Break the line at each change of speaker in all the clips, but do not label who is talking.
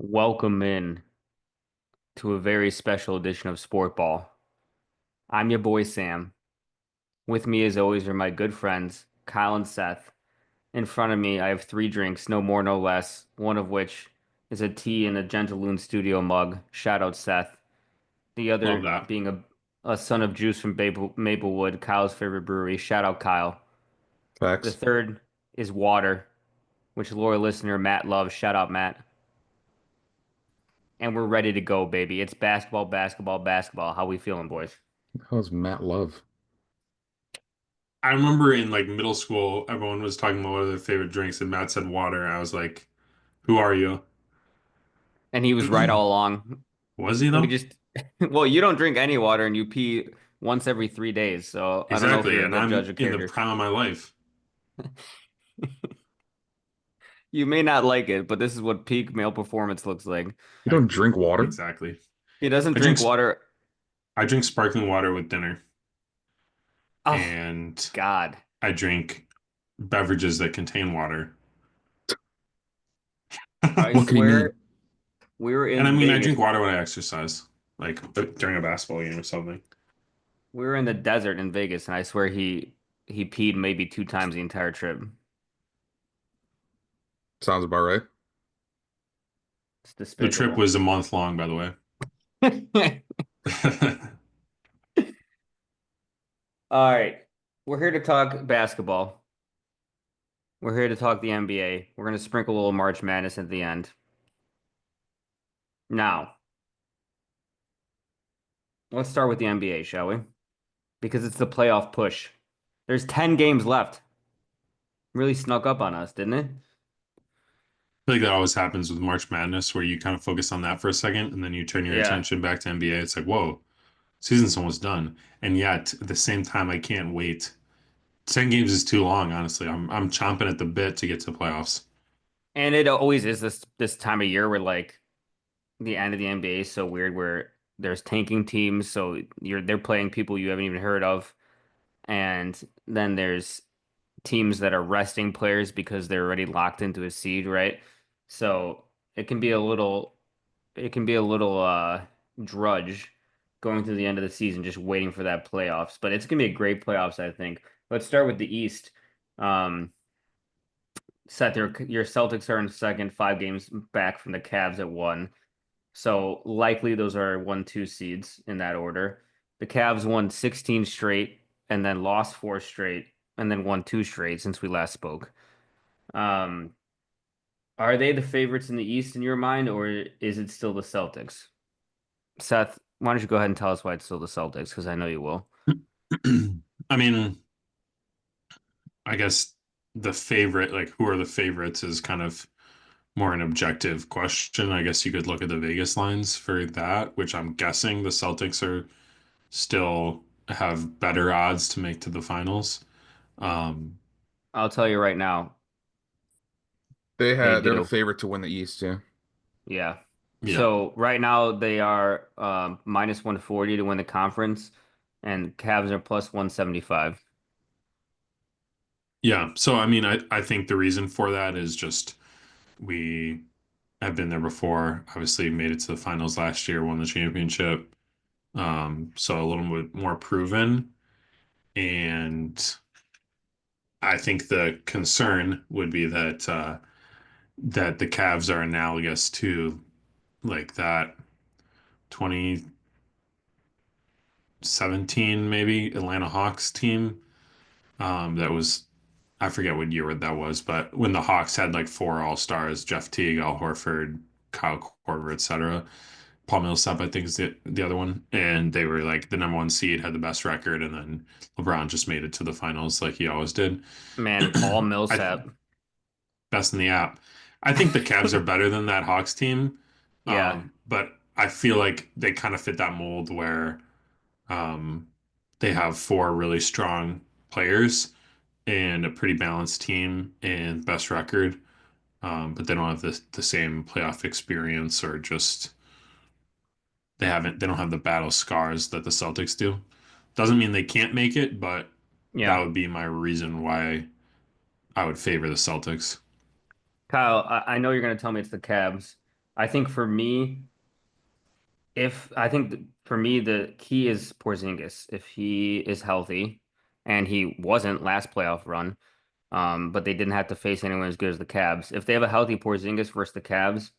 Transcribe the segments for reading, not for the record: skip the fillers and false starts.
Welcome in to a very special edition of Sport Ball. I'm your boy Sam. With me, as always, are my good friends Kyle and Seth. In front of me, I have three drinks, no more, no less. One of which is a tea in a Gentleloon Studio mug. Shout out Seth. The
Love
other
that.
being a son of juice from Maplewood, Kyle's favorite brewery. Shout out Kyle. The
Facts.
third is water, which loyal listener Matt loves. Shout out Matt. And we're ready to go, baby. It's basketball, basketball, basketball. How we feeling, boys?
How's Matt Love?
Mm.
I remember in like middle school, everyone was talking about what are their favorite drinks, and Matt said water. I was like, "Who are you?"
And he was right all along.
Was he
We
though?
just, well, you don't drink any water and you pee once every 3 days. So I don't know if
Exactly,
you're a
and
good judge
I'm
of
in the
character.
prime of my life.
You may not like it, but this is what peak male performance looks like.
You don't drink water?
He
Exactly.
doesn't
I drink
drink
sp-
water.
I drink sparkling water with dinner,
Oh,
and
God.
I drink beverages that contain water.
I
What could he
swear
mean?
we were
And I
in
mean, I
Vegas.
drink water when I exercise, like during a basketball game or something.
We were in the desert in Vegas, and I swear he peed maybe 2 times the entire trip.
Sounds about right.
It's
The trip
despicable.
was a month long, by the way.
All right. We're here to talk basketball. We're here to talk the NBA. We're going to sprinkle a little March Madness at the end. Now, let's start with the NBA, shall we? Because it's the playoff push. There's 10 games left. Really snuck up on us, didn't it?
Feel like that always happens with March Madness, where you kind of focus on that for a second, and then you turn your
Yeah.
attention back to NBA. It's like, whoa, season's almost done, and yet at the same time, I can't wait. 10 games is too long, honestly. I'm chomping at the bit to get to the playoffs.
And it always is this time of year where like the end of the NBA is so weird where there's tanking teams, so they're playing people you haven't even heard of. And then there's teams that are resting players because they're already locked into a seed, right? So it can be a little drudge going through the end of the season just waiting for that playoffs. But it's gonna be a great playoffs, I think. Let's start with the East. Um Set your Celtics are in second, 5 games back from the Cavs at one. So likely those are 1, 2 seeds in that order. The Cavs won 16 straight and then lost four straight and then won two straight since we last spoke. Um, are they the favorites in the East in your mind, or is it still the Celtics? Seth, why don't you go ahead and tell us why it's still the Celtics? Because I know you will.
I mean, I guess the favorite, like who are the favorites, is kind of more an objective question. I guess you could look at the Vegas lines for that, which I'm guessing the Celtics are still have better odds to make to the finals. Um,
I'll tell you right now, they
They're the
do.
favorite to win the East, yeah.
Yeah.
yeah.
So right now they are minus 140 to win the conference, and Cavs are plus 175.
Yeah. So, I mean, I think the reason for that is just we have been there before. Obviously, made it to the finals last year, won the championship. So a little bit more proven. And I think the concern would be that the Cavs are analogous to like that 2017 maybe Atlanta Hawks team. That was I forget what year that was, but when the Hawks had like four All-Stars, Jeff Teague, Al Horford, Kyle Korver, etc. Paul Millsap, I think, is the other one. And they were like the number one seed, had the best record, and then LeBron just made it to the finals like he always did.
Man, Paul
I
Millsap.
best in the app. I think the Cavs are better than that Hawks team.
Yeah.
But I feel like they kind of fit that mold where um, they have four really strong players and a pretty balanced team and best record. But they don't have the same playoff experience or just they don't have the battle scars that the Celtics do. Doesn't mean they can't make it, but that
Yeah.
would be my reason why I would favor the Celtics.
Kyle, I know you're going to tell me it's the Cavs. I think for me, if I think for me the key is Porzingis. If he is healthy, and he wasn't last playoff run, but they didn't have to face anyone as good as the Cavs. If they have a healthy Porzingis versus the Cavs,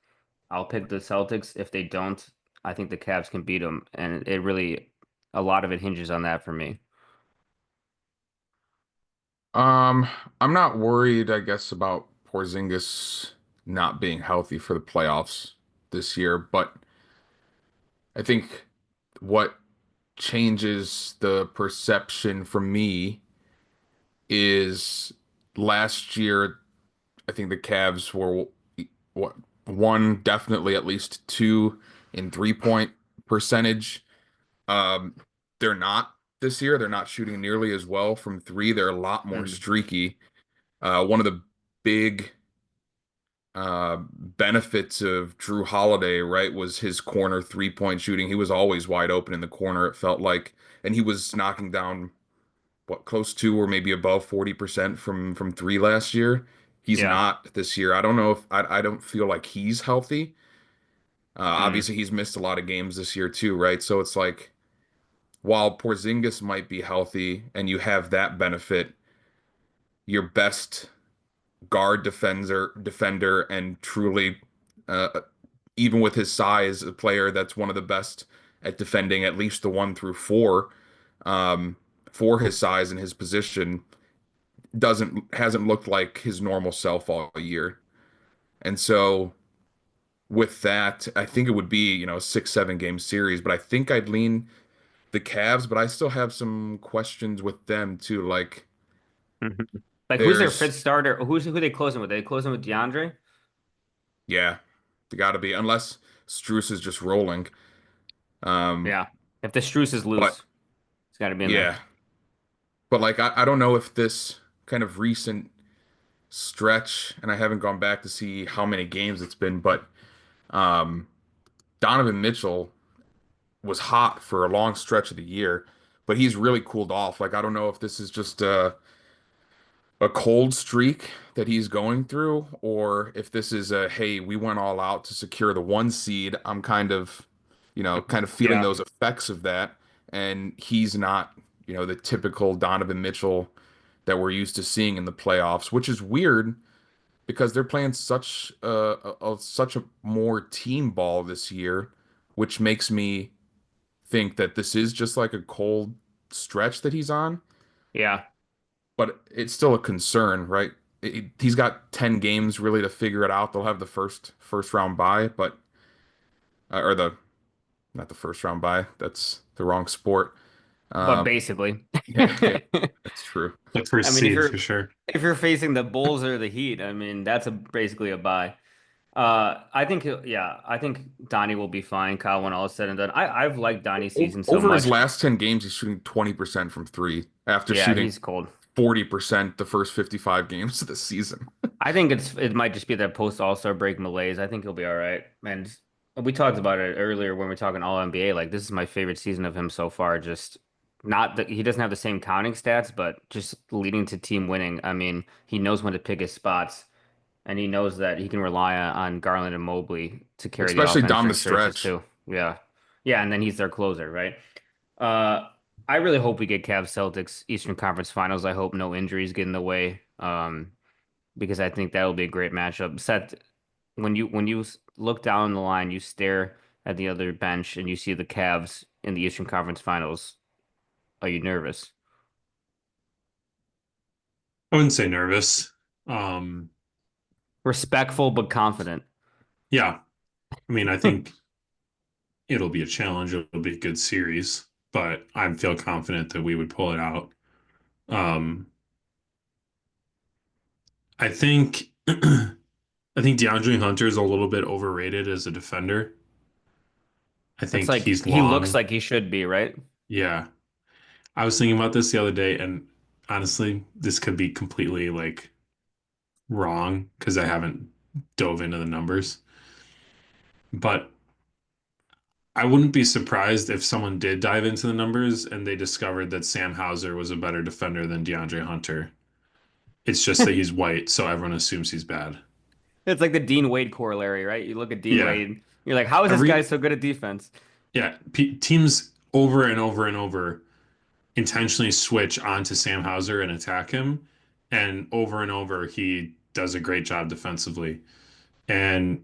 I'll pick the Celtics. If they don't, I think the Cavs can beat them, and it really a lot of it hinges on that for me.
Um, I'm not worried, I guess, about Porzingis not being healthy for the playoffs this year, but I think what changes the perception for me is last year, I think the Cavs were what one, definitely at least two in 3-point percentage. Um, they're not this year. They're not shooting nearly as well from three. They're a lot more
Mm,
streaky. One of the big benefits of Drew Holiday, right, was his corner 3-point shooting. He was always wide open in the corner, it felt like, and he was knocking down what close to or maybe above 40% from three last year. He's
yeah.
not this year. I don't know if I don't feel like he's healthy.
Mm,
Obviously, he's missed a lot of games this year too, right? So it's like while Porzingis might be healthy and you have that benefit, your best guard defender and truly even with his size, a player that's one of the best at defending at least the 1 through 4 um, for his size and his position doesn't hasn't looked like his normal self all year. And so with that, I think it would be, a 6, 7 game series, but I think I'd lean the Cavs, but I still have some questions with them too. Like
mhm. Like who's their
there's
fifth starter? Who they closing with? They closing with DeAndre?
yeah, they gotta be unless Strus is just rolling. Um,
Yeah. If the Strus is
but
loose, it's got to be in there.
yeah. But like I don't know if this kind of recent stretch, and I haven't gone back to see how many games it's been, but um Donovan Mitchell was hot for a long stretch of the year, but he's really cooled off. Like I don't know if this is just a cold streak that he's going through, or if this is a hey, we went all out to secure the 1 seed. I'm kind of feeling
Yeah.
those effects of that, and he's not, the typical Donovan Mitchell that we're used to seeing in the playoffs, which is weird because they're playing such a more team ball this year, which makes me think that this is just like a cold stretch that he's on,
Yeah.
but it's still a concern, right? He's got 10 games really to figure it out. They'll have the first round bye, but or the not the first round bye. That's the wrong sport.
But
Um,
basically.
yeah, yeah, that's true.
The
I
first
mean,
seed for sure.
if you're facing the Bulls or the Heat, I mean, that's basically a bye. I think I think Donnie will be fine, Kyle, when all is said and done. I've liked Donnie's season so
Over his
much.
last 10 games, he's shooting 20% from three after
Yeah,
shooting
he's cold.
40% the first 55 games of the season.
I think it might just be that post All-Star break malaise. I think he'll be all right. And we talked about it earlier when we were talking All NBA. Like this is my favorite season of him so far. Just not that he doesn't have the same counting stats, but just leading to team winning. I mean, he knows when to pick his spots, and he knows that he can rely on Garland and Mobley to carry the
Especially
offense
down the
during stretches
stretch.
too. Yeah, yeah, and then he's their closer, right? Uh, I really hope we get Cavs Celtics Eastern Conference Finals. I hope no injuries get in the way. Because I think that will be a great matchup. Seth, when you look down the line, you stare at the other bench and you see the Cavs in the Eastern Conference Finals. Are you nervous?
I wouldn't say nervous. Um,
Respectful but confident.
yeah, I mean, I think it'll be a challenge. It'll be a good series, but I feel confident that we would pull it out. Um, I think I think DeAndre Hunter is a little bit overrated as a defender. I
It's
think
like
he's
he looks
long.
like he should be, right?
Yeah. I was thinking about this the other day, and honestly, this could be completely like wrong because I haven't dove into the numbers. But I wouldn't be surprised if someone did dive into the numbers and they discovered that Sam Hauser was a better defender than DeAndre Hunter. It's just that he's white, so everyone assumes he's bad.
It's like the Dean Wade corollary, right? You look at Dean
Yeah.
Wade, you're like, how is this guy
Every
so good at defense?
yeah, teams over and over and over intentionally switch onto Sam Hauser and attack him, and over he does a great job defensively. And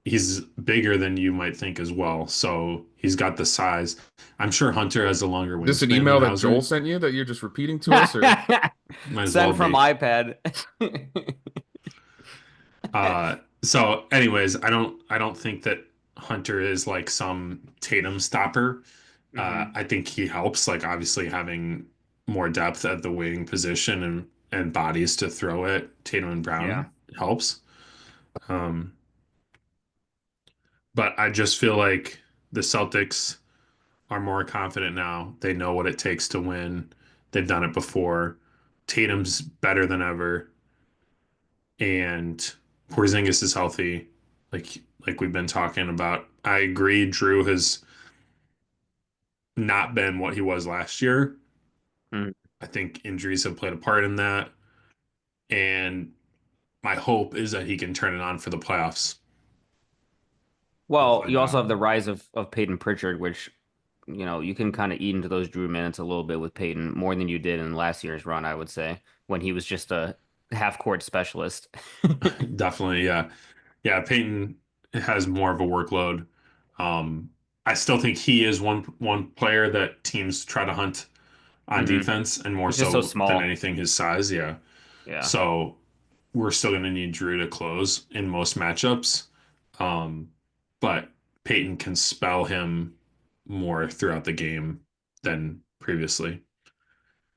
he's bigger than you might think as well. So he's got the size. I'm sure Hunter has a longer
This an
wingspan than
email that Joel
Hauser.
sent you that you're just repeating to us, or
Might as well
Send from
be.
iPad.
So anyways, I don't think that Hunter is like some Tatum stopper.
Hmm.
I think he helps, like obviously having more depth at the wing position and bodies to throw at Tatum and
Yeah.
Brown helps. Um, but I just feel like the Celtics are more confident now. They know what it takes to win. They've done it before. Tatum's better than ever, and Porzingis is healthy, like we've been talking about. I agree. Drew has not been what he was last year.
Mm.
I think injuries have played a part in that, and my hope is that he can turn it on for the playoffs. We'll
Well,
find
you also
out.
have the rise of Peyton Pritchard, which, you can kind of eat into those Drew minutes a little bit with Peyton more than you did in last year's run, I would say, when he was just a half court specialist.
Definitely, yeah. Yeah, Peyton has more of a workload. Um, I still think he is one player that teams try to hunt on
Hmm.
defense, and more
He's just so
so than
small.
anything his size. Yeah.
Yeah.
So we're still going to need Drew to close in most matchups. Um, but Peyton can spell him more throughout the game than previously.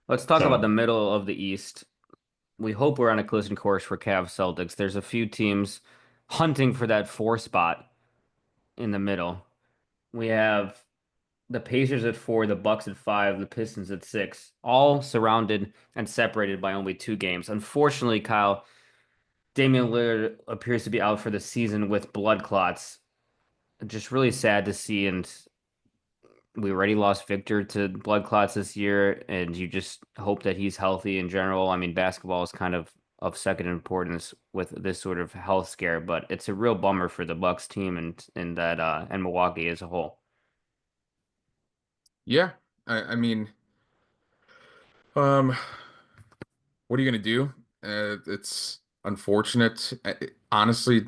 Let's talk about
So
the middle of the East. We hope we're on a collision course for Cavs Celtics. There's a few teams hunting for that four spot in the middle. We have the Pacers at four, the Bucks at five, the Pistons at six, all surrounded and separated by only two games. Unfortunately, Kyle, Damian Lillard appears to be out for the season with blood clots. Just really sad to see, and we already lost Victor to blood clots this year, and you just hope that he's healthy in general. I mean, basketball is kind of second importance with this sort of health scare, but it's a real bummer for the Bucks team and that and Milwaukee as a whole.
yeah. I mean, um, what are you gonna do? It's unfortunate. Honestly,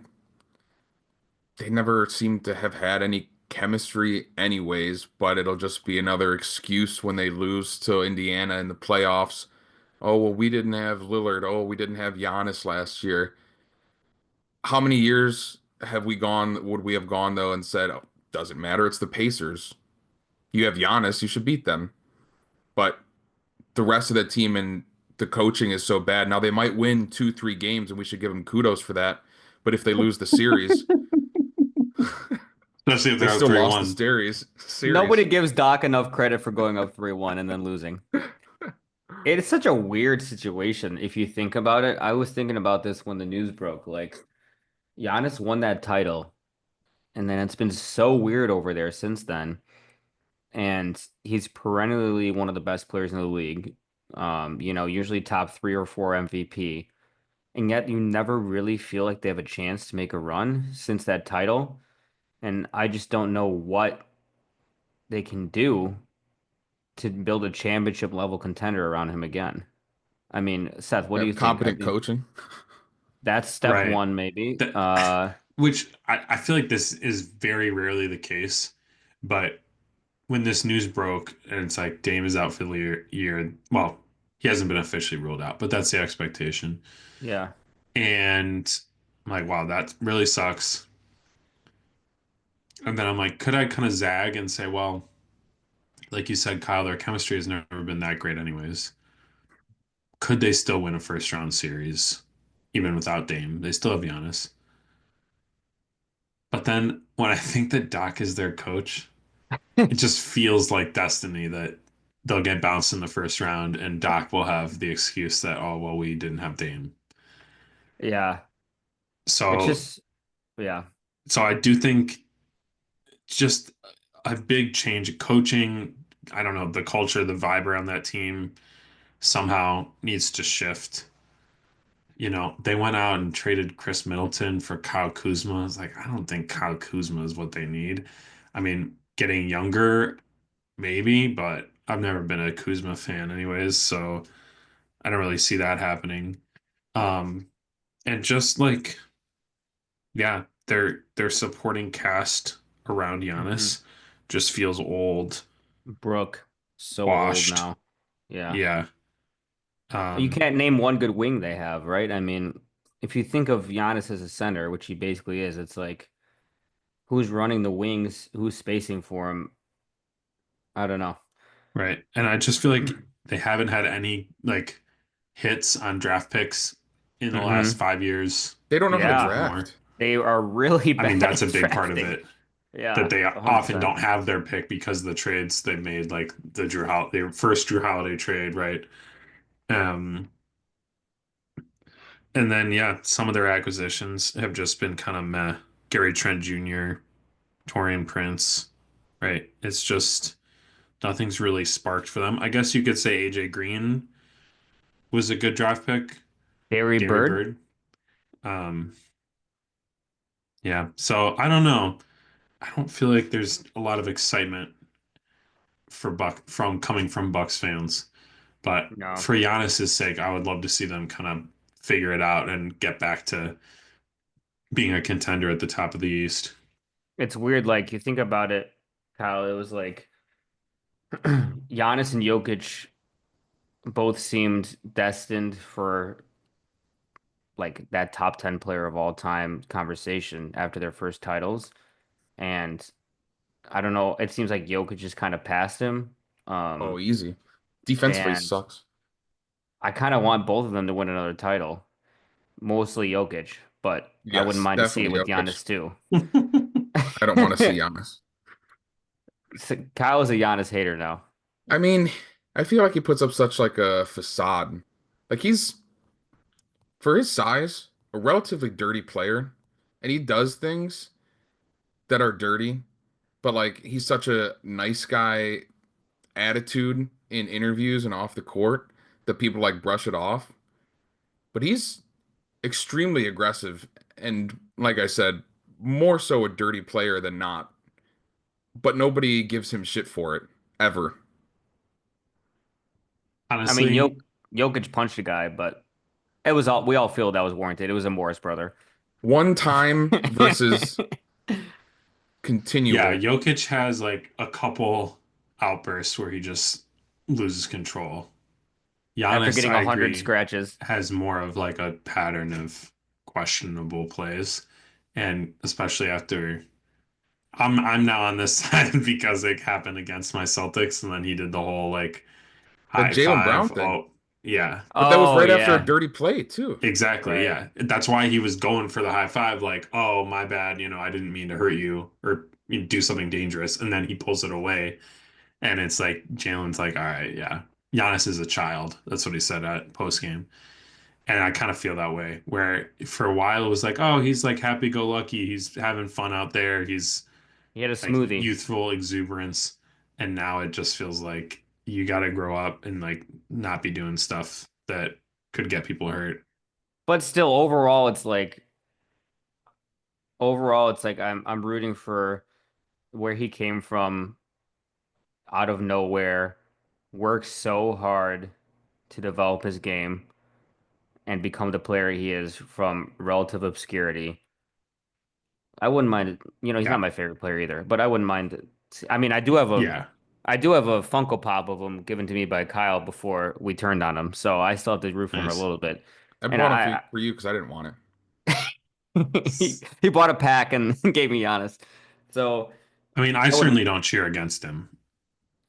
they never seem to have had any chemistry anyways, but it'll just be another excuse when they lose to Indiana in the playoffs. Oh, well, we didn't have Lillard. Oh, we didn't have Giannis last year. How many years would we have gone though and said, oh, doesn't matter, it's the Pacers. You have Giannis, you should beat them. But the rest of the team and the coaching is so bad. Now they might win 2, 3 games and we should give them kudos for that. But if they lose the series,
especially if
they
they're up
still
three
lost the
one.
Nobody
series.
gives Doc enough credit for going up 3-1 and then losing. It's such a weird situation if you think about it. I was thinking about this when the news broke. Like, Giannis won that title, and then it's been so weird over there since then. And he's perennially one of the best players in the league. Usually top three or four MVP. And yet you never really feel like they have a chance to make a run since that title. And I just don't know what they can do to build a championship level contender around him again. I mean, Seth, what do you think?
Competent coaching.
That's step
Right.
one, maybe.
That, which I feel like this is very rarely the case, but when this news broke and it's like Dame is out for the year, well, he hasn't been officially ruled out, but that's the expectation.
Yeah.
And I'm like, wow, that really sucks. And then I'm like, could I kind of zag and say, well, like you said, Kyle, their chemistry has never been that great, anyways. Could they still win a first round series, even without Dame? They still have Giannis. But then when I think that Doc is their coach, it just feels like destiny that they'll get bounced in the first round and Doc will have the excuse that, oh, well, we didn't have Dame.
Yeah. It's
So,
just, yeah.
so I do think just a big change of coaching. I don't know, the culture, the vibe around that team somehow needs to shift. they went out and traded Chris Middleton for Kyle Kuzma. It's like, I don't think Kyle Kuzma is what they need. I mean, getting younger, maybe, but I've never been a Kuzma fan anyways, so I don't really see that happening. Um, and just like, yeah, their supporting cast around
Hmm.
Giannis just feels old,
Brooke, so old
washed.
now. Yeah.
Yeah.
You
Um,
can't name one good wing they have, right? I mean, if you think of Giannis as a center, which he basically is, it's like who's running the wings, who's spacing for him? I don't know.
right. And I just feel like they haven't had any like hits on draft picks in the last
Hmm.
5 years,
They don't know how to
if
Yeah,
not more.
draft.
they are really
I mean,
bad
that's a
at
big part of
drafting.
it that
Yeah,
they often
100%.
don't have their pick because of the trades they made, like the first Drew Holiday trade, right? Um, and then yeah, some of their acquisitions have just been kind of meh. Gary Trent Jr., Torian Prince, right? It's just nothing's really sparked for them. I guess you could say AJ Green was a good draft pick,
Barry
Gary
Bird?
Bird. Um, yeah, so I don't know. I don't feel like there's a lot of excitement for Buck from coming from Bucks fans. But
No.
for Giannis's sake, I would love to see them kind of figure it out and get back to being a contender at the top of the East.
It's weird, like you think about it, Kyle, it was like Giannis and Jokic both seemed destined for like that top 10 player of all time conversation after their first titles. And I don't know, it seems like Jokic just kind of passed him.
Oh,
Um,
easy. Defensively
and
sucks.
I kind of want both of them to win another title, mostly Jokic, but I wouldn't
Yes,
mind to see it
definitely
with
Jokic.
Giannis too.
I don't want to see Giannis.
Kyle is a Giannis hater now.
I mean, I feel like he puts up such like a facade. Like he's for his size, a relatively dirty player, and he does things that are dirty, but like he's such a nice guy attitude in interviews and off the court that people like brush it off. But he's extremely aggressive and like I said, more so a dirty player than not. But nobody gives him shit for it ever.
I mean,
Honestly,
Jokic punched a guy, but it was all we all feel that was warranted. It was a Morris brother.
One time versus
yeah,
continual.
Jokic has like a couple outbursts where he just loses control.
After
Giannis,
getting
I
100
agree,
scratches.
has more of like a pattern of questionable plays, and especially after I'm now on this side because it happened against my Celtics, and then he did the whole like
That
high
Jalen Brown
five.
thing.
Oh, yeah,
But that was
Oh
right after a
yeah,
dirty play, too.
exactly.
right.
Yeah, that's why he was going for the high five. Like, oh, my bad. I didn't mean to hurt you or do something dangerous, and then he pulls it away, and it's like Jalen's like, all right, yeah. Giannis is a child. That's what he said at post game. And I kind of feel that way, where for a while it was like, oh, he's like happy go lucky. He's having fun out there. He's
He had a
like
smoothie.
youthful exuberance. And now it just feels like you got to grow up and like not be doing stuff that could get people hurt.
But still, overall it's like I'm rooting for where he came from out of nowhere, worked so hard to develop his game and become the player he is from relative obscurity. I wouldn't mind, he's not
Yeah.
my favorite player either, but I wouldn't mind. I mean,
Yeah.
I do have a Funko Pop of him given to me by Kyle before we turned on him, so I still have to root for him a
Nice.
little bit.
I
And
bought him for you because I didn't want it.
he bought a pack and gave me Giannis. So
I mean, I
I wouldn't.
certainly don't cheer against him.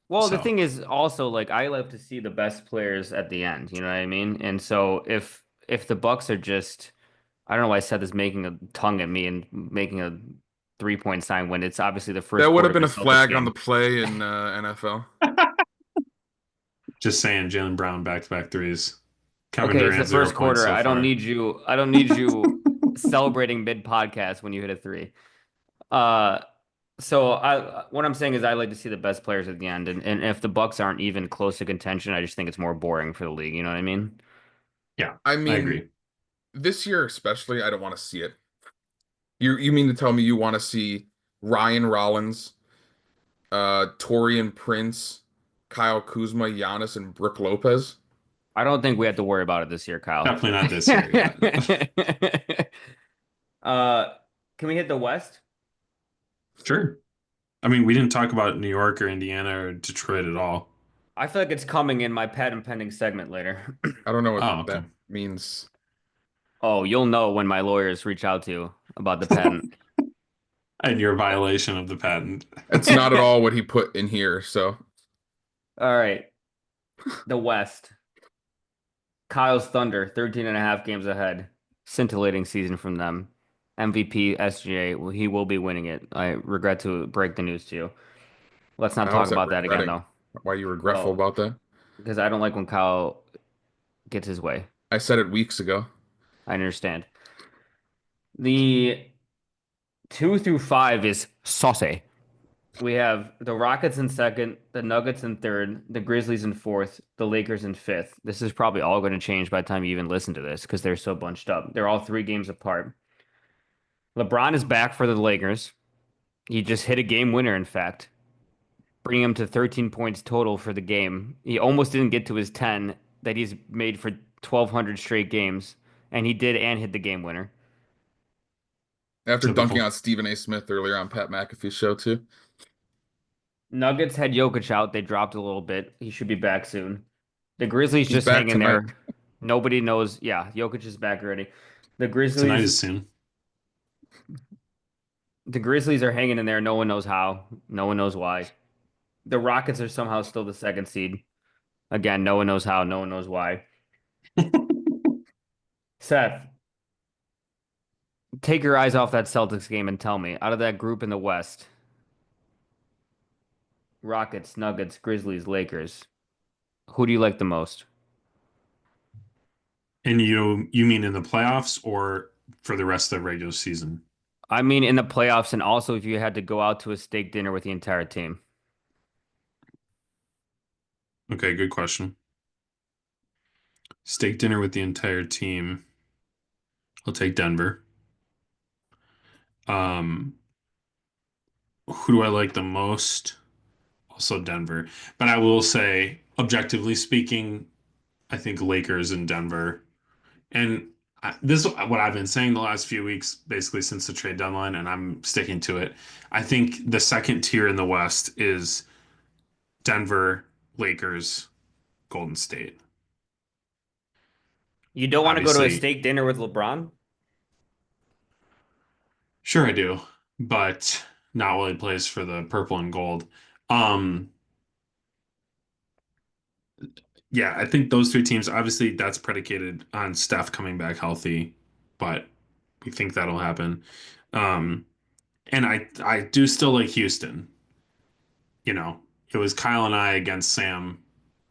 Well, the
So
thing is also like I love to see the best players at the end. You know what I mean? And so if the Bucks are just, I don't know why I said this, making a tongue at me and making a 3-point sign when it's obviously the
That
first
would
quarter
have
of
been
the
a
Celtics
flag on the
game.
play in NFL.
just saying, Jalen Brown back-to-back threes. Kevin
Okay, it's the
Durant, zero
first
points
quarter.
so far.
I don't need you celebrating mid podcast when you hit a three. Uh, so what I'm saying is I like to see the best players at the end, and if the Bucks aren't even close to contention, I just think it's more boring for the league. You know what I mean?
Yeah,
I
I
mean,
agree.
this year especially, I don't want to see it. You mean to tell me you want to see Ryan Rollins, Torian Prince, Kyle Kuzma, Giannis, and Brook Lopez?
I don't think we have to worry about it this year, Kyle.
Definitely not this year yet.
Uh, can we hit the West?
Sure. I mean, we didn't talk about New York or Indiana or Detroit at all.
I feel like it's coming in my patent pending segment later.
I don't know what
Oh, okay.
that means.
Oh, you'll know when my lawyers reach out to you about the patent.
And your violation of the patent.
It's not at all what he put in here, so
All right. The West. Kyle's Thunder, 13 and a half games ahead. Scintillating season from them. MVP, SGA, well, he will be winning it. I regret to break the news to you. Let's not
how
talk
is that
about that again,
regretting?
though.
Why are you regretful
Well,
about that?
because I don't like when Kyle gets his way.
I said it weeks ago.
I understand. The 2 through 5 is saucy. We have the Rockets in second, the Nuggets in third, the Grizzlies in fourth, the Lakers in fifth. This is probably all going to change by the time you even listen to this because they're so bunched up. They're all 3 games apart. LeBron is back for the Lakers. He just hit a game winner, in fact, bringing him to 13 points total for the game. He almost didn't get to his 10 that he's made for 1,200 straight games, and he did and hit the game winner.
After dunking
Typical.
on Stephen A. Smith earlier on Pat McAfee's show too.
Nuggets had Jokic out. They dropped a little bit. He should be back soon. The Grizzlies
He's
just
back
hanging
tonight.
there. Nobody knows. Yeah, Jokic is back already. The
Tonight
Grizzlies,
is soon.
the Grizzlies are hanging in there. No one knows how. No one knows why. The Rockets are somehow still the second seed. Again, no one knows how. No one knows why. Seth, take your eyes off that Celtics game and tell me, out of that group in the West, Rockets, Nuggets, Grizzlies, Lakers, who do you like the most?
And you mean in the playoffs or for the rest of the regular season?
I mean, in the playoffs, and also if you had to go out to a steak dinner with the entire team.
Okay, good question. Steak dinner with the entire team. I'll take Denver. Um, who do I like the most? Also Denver. But I will say, objectively speaking, I think Lakers and Denver. And this is what I've been saying the last few weeks, basically since the trade deadline, and I'm sticking to it. I think the second tier in the West is Denver, Lakers, Golden State.
You don't want to go to a
Obviously,
steak dinner with LeBron?
sure I do, but not while he plays for the purple and gold. Um, yeah, I think those 3 teams, obviously that's predicated on Steph coming back healthy, but we think that'll happen. Um, and I do still like Houston. You know, it was Kyle and I against Sam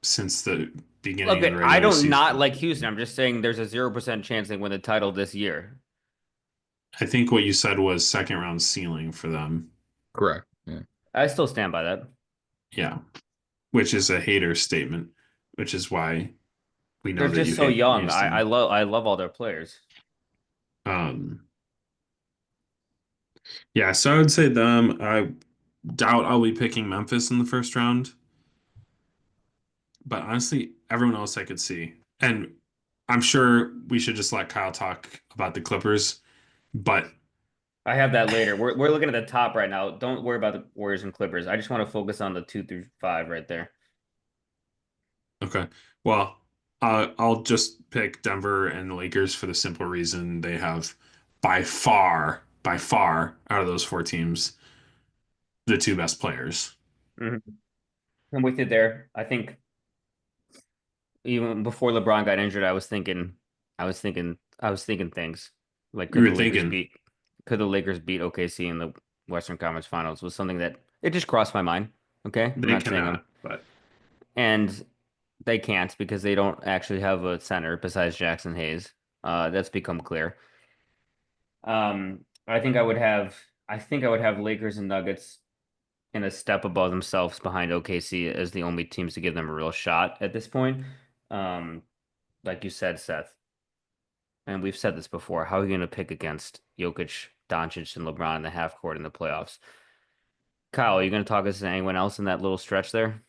since the beginning
Look,
of the
I
regular
don't not
season.
like Houston. I'm just saying there's a 0% chance they win the title this year.
I think what you said was second round ceiling for them.
Correct. Yeah.
I still stand by that.
Yeah, which is a hater statement, which is why we
They're
know that you
just so
hate
young. I
Houston.
love I love all their players.
Um, yeah, so I would say them. I doubt I'll be picking Memphis in the first round, but honestly, everyone else I could see. And I'm sure we should just let Kyle talk about the Clippers, but
I have that later. We're looking at the top right now. Don't worry about the Warriors and Clippers. I just want to focus on the 2 through 5 right there.
okay. Well, I'll just pick Denver and the Lakers for the simple reason they have by far, out of those 4 teams, the 2 best players.
Mhm. I'm with you there. I think even before LeBron got injured, I was thinking things like
You were thinking
could the Lakers beat OKC in the Western Conference Finals was something that it just crossed my mind. Okay, I'm
they
not saying them,
cannot, but
and they can't because they don't actually have a center besides Jackson Hayes. That's become clear. I think I would have Lakers and Nuggets in a step above themselves behind OKC as the only teams to give them a real shot at this point. Um, like you said, Seth. and we've said this before, how are you going to pick against Jokic, Doncic, and LeBron in the half court in the playoffs? Kyle, are you going to talk us to anyone else in that little stretch there?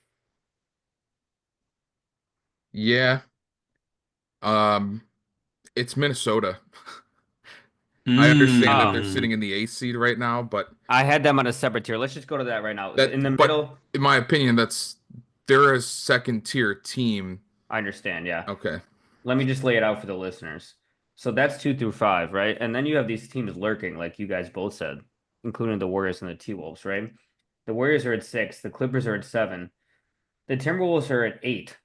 Yeah. Um, it's Minnesota. I understand that they're
Oh,
Mm.
sitting in the eighth seed right now, but
I had them on a separate tier. Let's just go to that right now. In the
but
middle,
in my opinion, they're a second tier team.
I understand. Yeah.
Okay.
Let me just lay it out for the listeners. So that's 2 through 5, right? And then you have these teams lurking, like you guys both said, including the Warriors and the T-Wolves, right? The Warriors are at 6, the Clippers are at 7, the Timberwolves are at 8.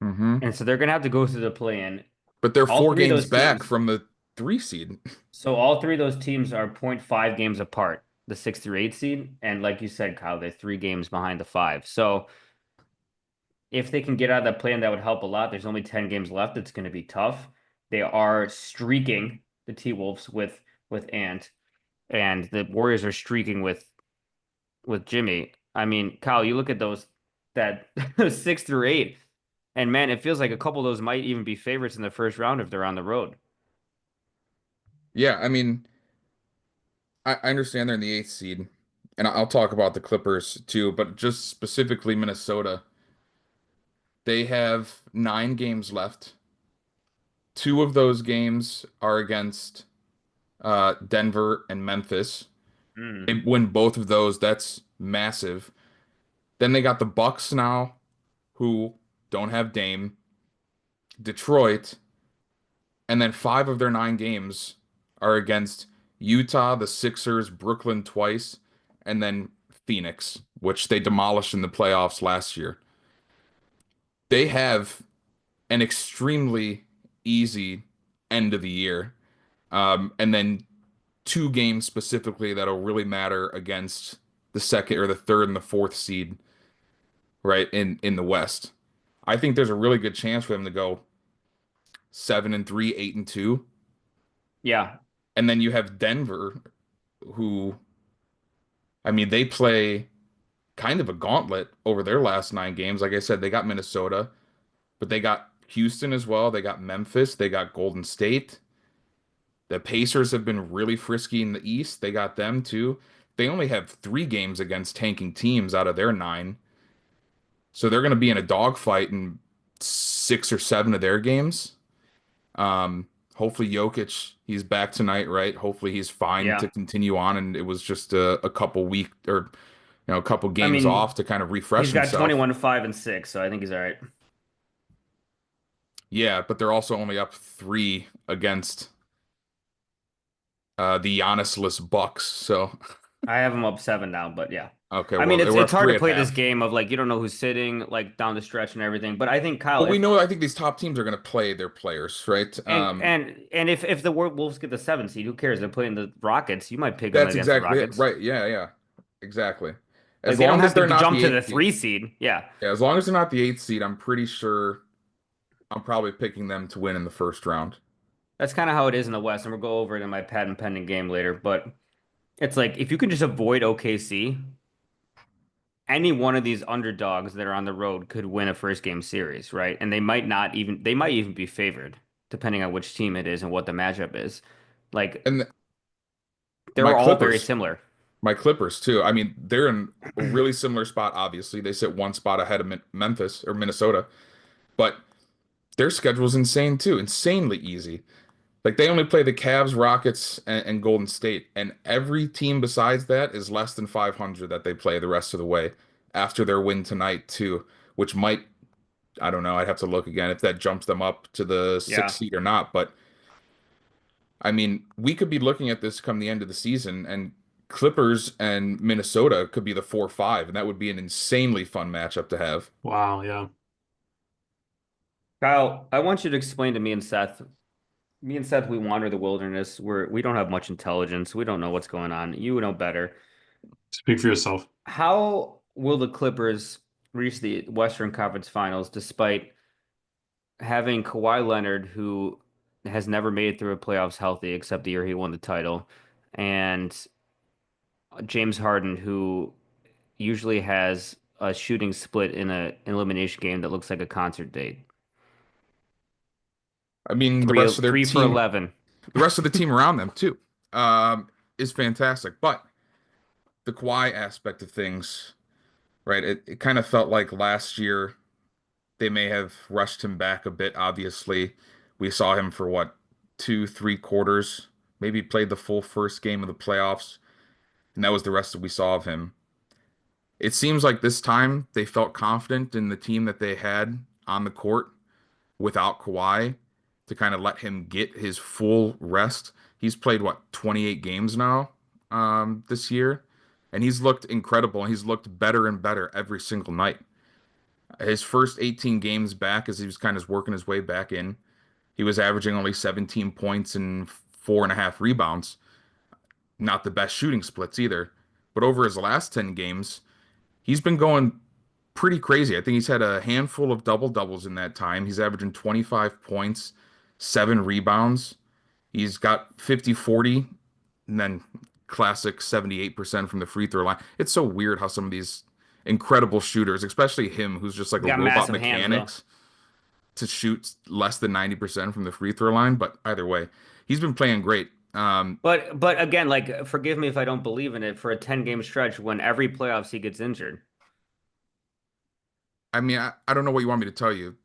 Hmm.
And so they're gonna have to go through the play-in.
But they're
All
four
three of
games
those
back
teams,
from the three seed.
so all three of those teams are point 0.5 games apart, the 6 through 8 seed. And like you said, Kyle, they're 3 games behind the 5. So if they can get out of that play-in, that would help a lot. There's only 10 games left. It's going to be tough. They are streaking the T-Wolves with Ant, and the Warriors are streaking with Jimmy. I mean, Kyle, you look at those that 6 through 8, and man, it feels like a couple of those might even be favorites in the first round if they're on the road.
Yeah, I mean, I understand they're in the eighth seed, and I'll talk about the Clippers too, but just specifically Minnesota, they have 9 games left. Two of those games are against Denver and Memphis.
Mm,
They win both of those. That's massive. Then they got the Bucks now, who don't have Dame, Detroit, and then 5 of their 9 games are against Utah, the Sixers, Brooklyn twice, and then Phoenix, which they demolished in the playoffs last year. They have an extremely easy end of the year. And then 2 games specifically that'll really matter against the second or the third and the fourth seed, right, in the West. I think there's a really good chance for them to go 7-3, 8-2.
yeah,
And then you have Denver, who, I mean, they play kind of a gauntlet over their last 9 games. Like I said, they got Minnesota, but they got Houston as well. They got Memphis. They got Golden State. The Pacers have been really frisky in the East. They got them too. They only have 3 games against tanking teams out of their 9. So they're going to be in a dogfight in 6 or 7 of their games. Hopefully Jokic, he's back tonight, right? Hopefully he's fine to
yeah.
continue on, and it was just a couple week or a couple
I
games
mean,
off to kind of refresh
he's got
himself.
21, 5, and 6, so I think he's all right.
Yeah, but they're also only up 3 against the Giannis-less Bucks. So
I have him up 7 now, but yeah.
okay,
I mean,
well they
it's
were
it's
up
hard
three
to
at
play this
half.
game of like you don't know who's sitting like down the stretch and everything. But I think Kyle,
Well, we
if
know I think these top teams are going to play their players, right?
and if the Wolves get the 7 seed, who cares? They're playing the Rockets. You might pick them
That's
against the
exactly it.
Rockets.
Right. Yeah, yeah. Exactly.
Like
As
they don't
long
have
as
to
they're not
jump
the
to the
eighth seed.
3 seed. Yeah,
Yeah, as long as they're not the eighth seed, I'm pretty sure I'm probably picking them to win in the first round.
that's kind of how it is in the West, and we'll go over it in my patent pending game later. But it's like if you can just avoid OKC, any one of these underdogs that are on the road could win a first game series, right? And they might even be favored, depending on which team it is and what the matchup is. Like
And my
they're all very
Clippers,
similar.
my Clippers too. I mean, they're in a really similar spot, obviously. They sit one spot ahead of Memphis or Minnesota, but their schedule's insane too. Insanely easy. Like they only play the Cavs, Rockets, and Golden State, and every team besides that is less than 500 that they play the rest of the way after their win tonight too, which might, I don't know, I'd have to look again if that jumps them up to the sixth
Yeah.
seed or not. But I mean, we could be looking at this come the end of the season, and Clippers and Minnesota could be the 4-5, and that would be an insanely fun matchup to have.
Wow, yeah.
Kyle, I want you to explain to me and Seth. Me and Seth, we wander the wilderness. We don't have much intelligence. We don't know what's going on. You know better.
Speak for yourself.
How will the Clippers reach the Western Conference Finals despite having Kawhi Leonard, who has never made it through a playoffs healthy except the year he won the title, and James Harden, who usually has a shooting split in an elimination game that looks like a concert date?
I mean, the
Three
rest of their
three for
team,
11.
the rest of the team around them too, is fantastic. But the Kawhi aspect of things, right? It kind of felt like last year they may have rushed him back a bit. Obviously, we saw him for what, two, 3 quarters, maybe played the full first game of the playoffs, and that was the rest that we saw of him. It seems like this time they felt confident in the team that they had on the court without Kawhi to kind of let him get his full rest. He's played what, 28 games now this year, and he's looked incredible. He's looked better and better every single night. His first 18 games back, as he was kind of working his way back in, he was averaging only 17 points and 4.5 rebounds. Not the best shooting splits either. But over his last 10 games, he's been going pretty crazy. I think he's had a handful of double doubles in that time. He's averaging 25 points, 7 rebounds. He's got 50-40, and then classic 78% from the free throw line. It's so weird how some of these incredible shooters, especially him, who's just like
He's
a
got
robot
massive hands though.
mechanics, to shoot less than 90% from the free throw line. But either way, he's been playing great.
But again, like forgive me if I don't believe in it for a 10 game stretch when every playoffs he gets injured.
I mean, I don't know what you want me to tell you.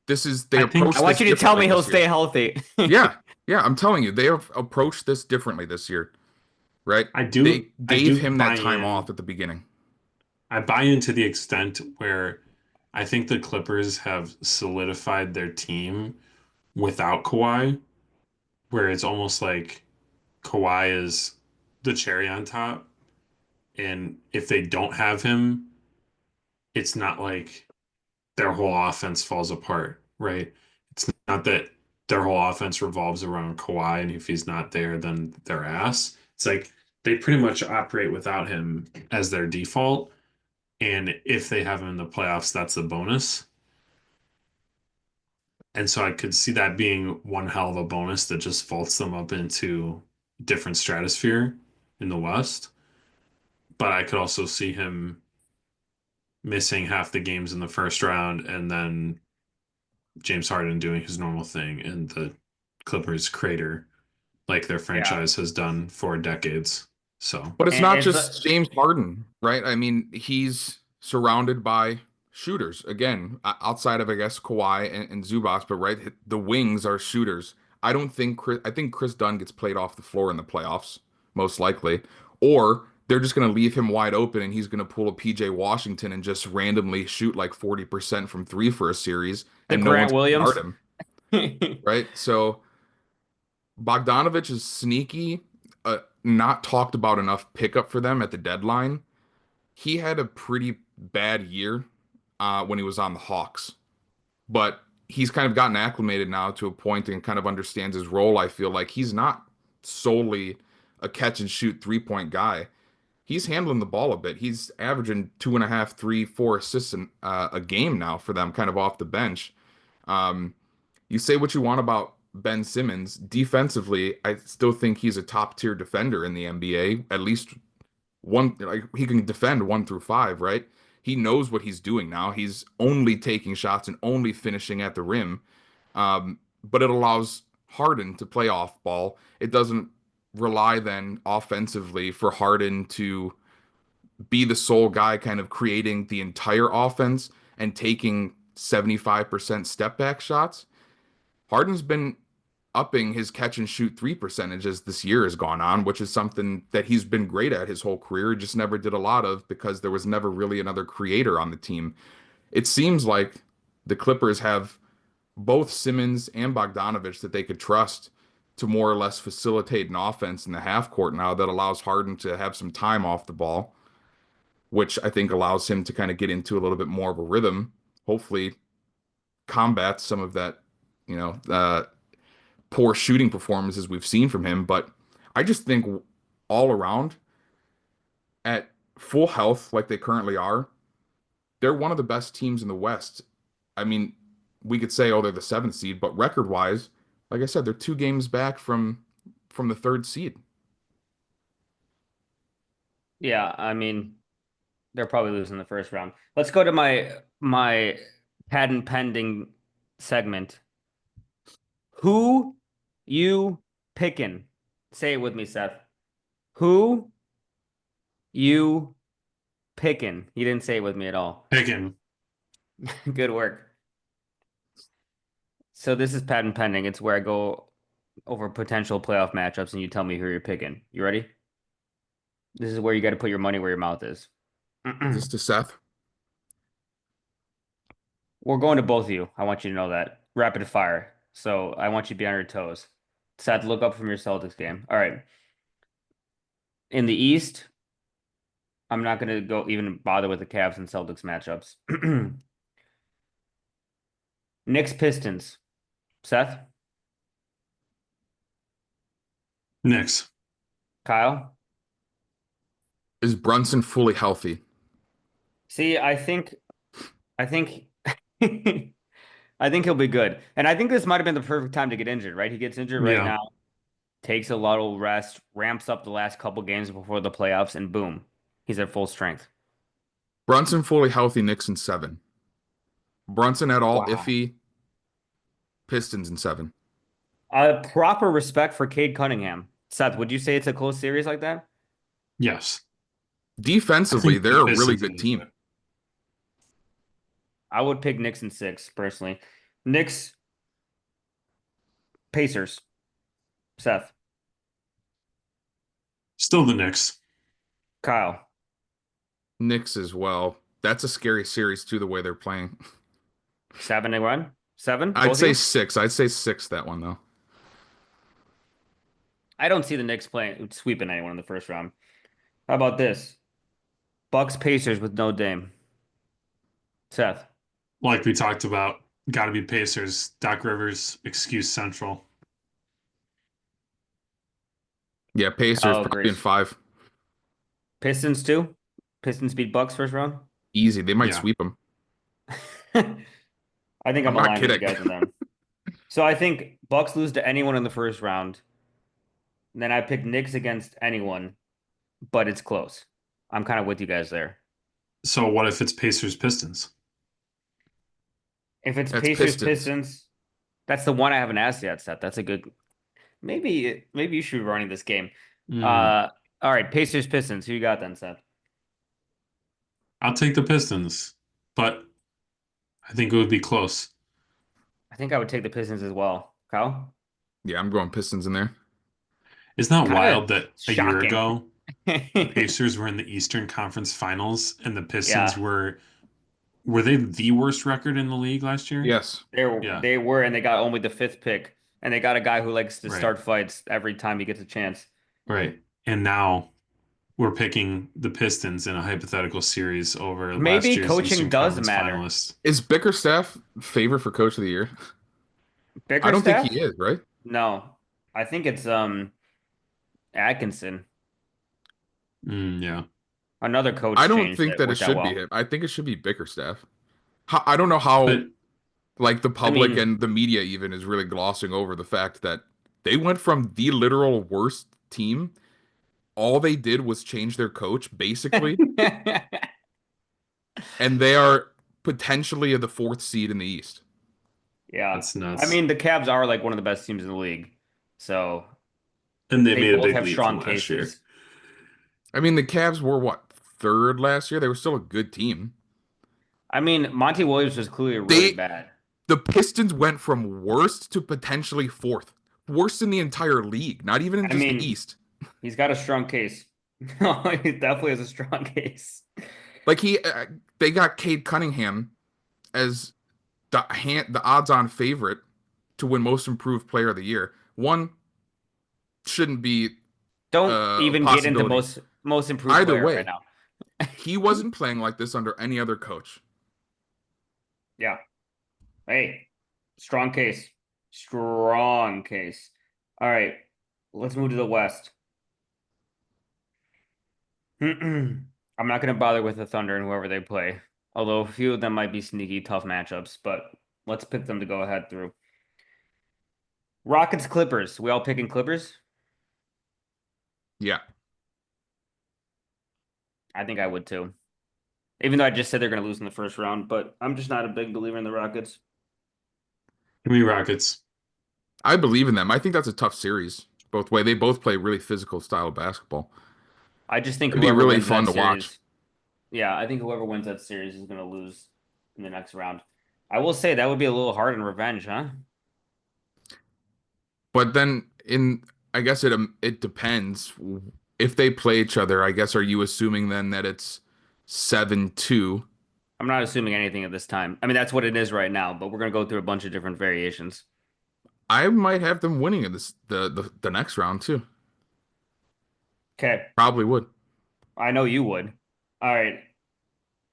They
I
I
approached
think
want
this
you to tell
differently
me he'll
this
stay
year.
healthy.
Yeah, yeah, I'm telling you, they have approached this differently this year, right? They
I
gave
do
him
buy
that time
in.
off at the beginning.
I buy into the extent where I think the Clippers have solidified their team without Kawhi, where it's almost like Kawhi is the cherry on top. And if they don't have him, it's not like their whole offense falls apart, right? It's not that their whole offense revolves around Kawhi, and if he's not there, then they're ass. It's like they pretty much operate without him as their default. And if they have him in the playoffs, that's a bonus. And so I could see that being one hell of a bonus that just vaults them up into different stratosphere in the West. But I could also see him missing half the games in the first round and then James Harden doing his normal thing and the Clippers crater like their
Yeah.
franchise has done for decades. So
But it's
And
not
it's
just James Harden, right? I mean, he's surrounded by shooters. Again, outside of, I guess, Kawhi and Zubac, but right, the wings are shooters. I think Chris Dunn gets played off the floor in the playoffs, most likely. Or they're just going to leave him wide open and he's going to pull a PJ Washington and just randomly shoot like 40% from three for a series
the
and no
Grant
one's going to guard
Williams.
him, right? So Bogdanovich is sneaky, not talked about enough pickup for them at the deadline. He had a pretty bad year when he was on the Hawks, but he's kind of gotten acclimated now to a point and kind of understands his role. I feel like he's not solely a catch and shoot 3-point guy. He's handling the ball a bit. He's averaging 2.5, 3, 4 assists a game now for them, kind of off the bench. Um, you say what you want about Ben Simmons. Defensively, I still think he's a top tier defender in the NBA. At least one, like he can defend 1 through 5, right? He knows what he's doing now. He's only taking shots and only finishing at the rim. But it allows Harden to play off ball. It doesn't rely then offensively for Harden to be the sole guy kind of creating the entire offense and taking 75% step back shots. Harden's been upping his catch and shoot three percentage as this year has gone on, which is something that he's been great at his whole career. He just never did a lot of because there was never really another creator on the team. It seems like the Clippers have both Simmons and Bogdanovich that they could trust to more or less facilitate an offense in the half court now that allows Harden to have some time off the ball, which I think allows him to kind of get into a little bit more of a rhythm. Hopefully, combat some of that, you know, poor shooting performances we've seen from him. But I just think all around, at full health like they currently are, they're one of the best teams in the West. I mean, we could say, oh, they're the seventh seed, but record wise, like I said, they're 2 games back from the third seed.
Yeah, I mean, they're probably losing the first round. Let's go to my patent pending segment. Who you picking? Say it with me, Seth. Who you picking? He didn't say it with me at all.
Picking.
Good work. So this is patent pending. It's where I go over potential playoff matchups and you tell me who you're picking. You ready? This is where you got to put your money where your mouth is.
Is this to Seth?
We're going to both of you. I want you to know that. Rapid fire. So I want you to be on your toes. Seth, look up from your Celtics game. All right. In the East, I'm not going to go even bother with the Cavs and Celtics matchups. Knicks Pistons. Seth,
Knicks.
Kyle.
Is Brunson fully healthy?
See, I think I think he'll be good. And I think this might have been the perfect time to get injured, right? He gets injured right
Yeah.
now, takes a lot of rest, ramps up the last couple games before the playoffs, and boom, he's at full strength.
Brunson fully healthy, Knicks in 7. Brunson at all
Wow.
iffy, Pistons in 7.
Proper respect for Cade Cunningham. Seth, would you say it's a close series like that?
Yes. I
Defensively,
think the
they're a really
Pistons
good
in
team.
I would pick Knicks in 6, personally. Knicks, Pacers. Seth,
Still the Knicks.
Kyle.
Knicks as well. That's a scary series too, the way they're playing.
7 to 1? 7?
I'd
Both of
say
you?
6. I'd say 6 that one though.
I don't see the Knicks playing sweeping anyone in the first round. How about this? Bucks Pacers with no Dame. Seth.
Like we talked about, got to be Pacers. Doc Rivers, excuse central.
Yeah, Pacers
Kyle
probably in
agrees.
5.
Pistons too? Pistons beat Bucks first round?
Easy. They might
Yeah.
sweep them.
I think
I'm
I'm
not
aligned with you
kidding.
guys on them. So I think Bucks lose to anyone in the first round. Then I pick Knicks against anyone, but it's close. I'm kind of with you guys there.
So what if it's Pacers Pistons?
If it's
That's
Pacers
Pistons.
Pistons, that's the one I haven't asked yet, Seth. That's a good. Maybe you should be running this game.
Hmm.
Uh, all right, Pacers Pistons. Who you got then, Seth?
I'll take the Pistons, but I think it would be close.
I think I would take the Pistons as well. Kyle?
Yeah, I'm going Pistons in there.
Isn't that
Kind of
wild that a year
shocking.
ago the Pacers were in the Eastern Conference Finals and the Pistons
Yeah,
were they the worst record in the league last year?
Yes.
Yeah,
they were, and they got only the fifth pick, and they got a guy who likes to
right.
start fights every time he gets a chance.
Right. And now we're picking the Pistons in a hypothetical series over last
Maybe
year's
coaching
Eastern
does
Conference
matter.
finalists.
Is Bickerstaff favorite for Coach of the Year? I don't think he
Bickerstaff?
is, right?
No, I think it's Atkinson.
Yeah.
Another
I
coach
don't
changed
think
that
that it
worked out
should be
well.
him. I think it should be Bickerstaff. I don't know
But
how, like, the
I
public
mean,
and the media even is really glossing over the fact that they went from the literal worst team. All they did was change their coach, basically, and they are potentially the 4th seed in the East.
yeah.
that's
I
nuts.
mean, the Cavs are like one of the best teams in the league, so
And they
they
made a
both
big
have
leap from
strong
last year.
cases.
I mean, the Cavs were what, 3rd last year? They were still a good team.
I mean, Monty Williams was clearly really
They
bad.
the Pistons went from worst to potentially 4th. Worst in the entire league, not even in
I
just the
mean,
East.
he's got a strong case. He definitely has a strong case.
Like they got Cade Cunningham as the odds-on favorite to win Most Improved Player of the Year. One shouldn't be
Don't
a
even get into
possibility.
most improved
Either
player right
way,
now.
he wasn't playing like this under any other coach.
Yeah. Hey, strong case. Strong case. All right. Let's move to the West. I'm not going to bother with the Thunder and whoever they play, although a few of them might be sneaky tough matchups, but let's pick them to go ahead through. Rockets Clippers. We all picking Clippers?
Yeah,
I think I would too. Even though I just said they're going to lose in the first round, but I'm just not a big believer in the Rockets.
Give me Rockets.
I believe in them. I think that's a tough series both way. They both play really physical style of basketball.
I just think
It'd be
whoever
really
wins
fun
that
to watch.
series, yeah, I think whoever wins that series is going to lose in the next round. I will say that would be a little hard in revenge, huh?
But then I guess it depends if they play each other. I guess are you assuming then that it's 7-2?
I'm not assuming anything at this time. I mean, that's what it is right now, but we're going to go through a bunch of different variations.
I might have them winning in this the next round too.
Okay,
Probably would.
I know you would. All right,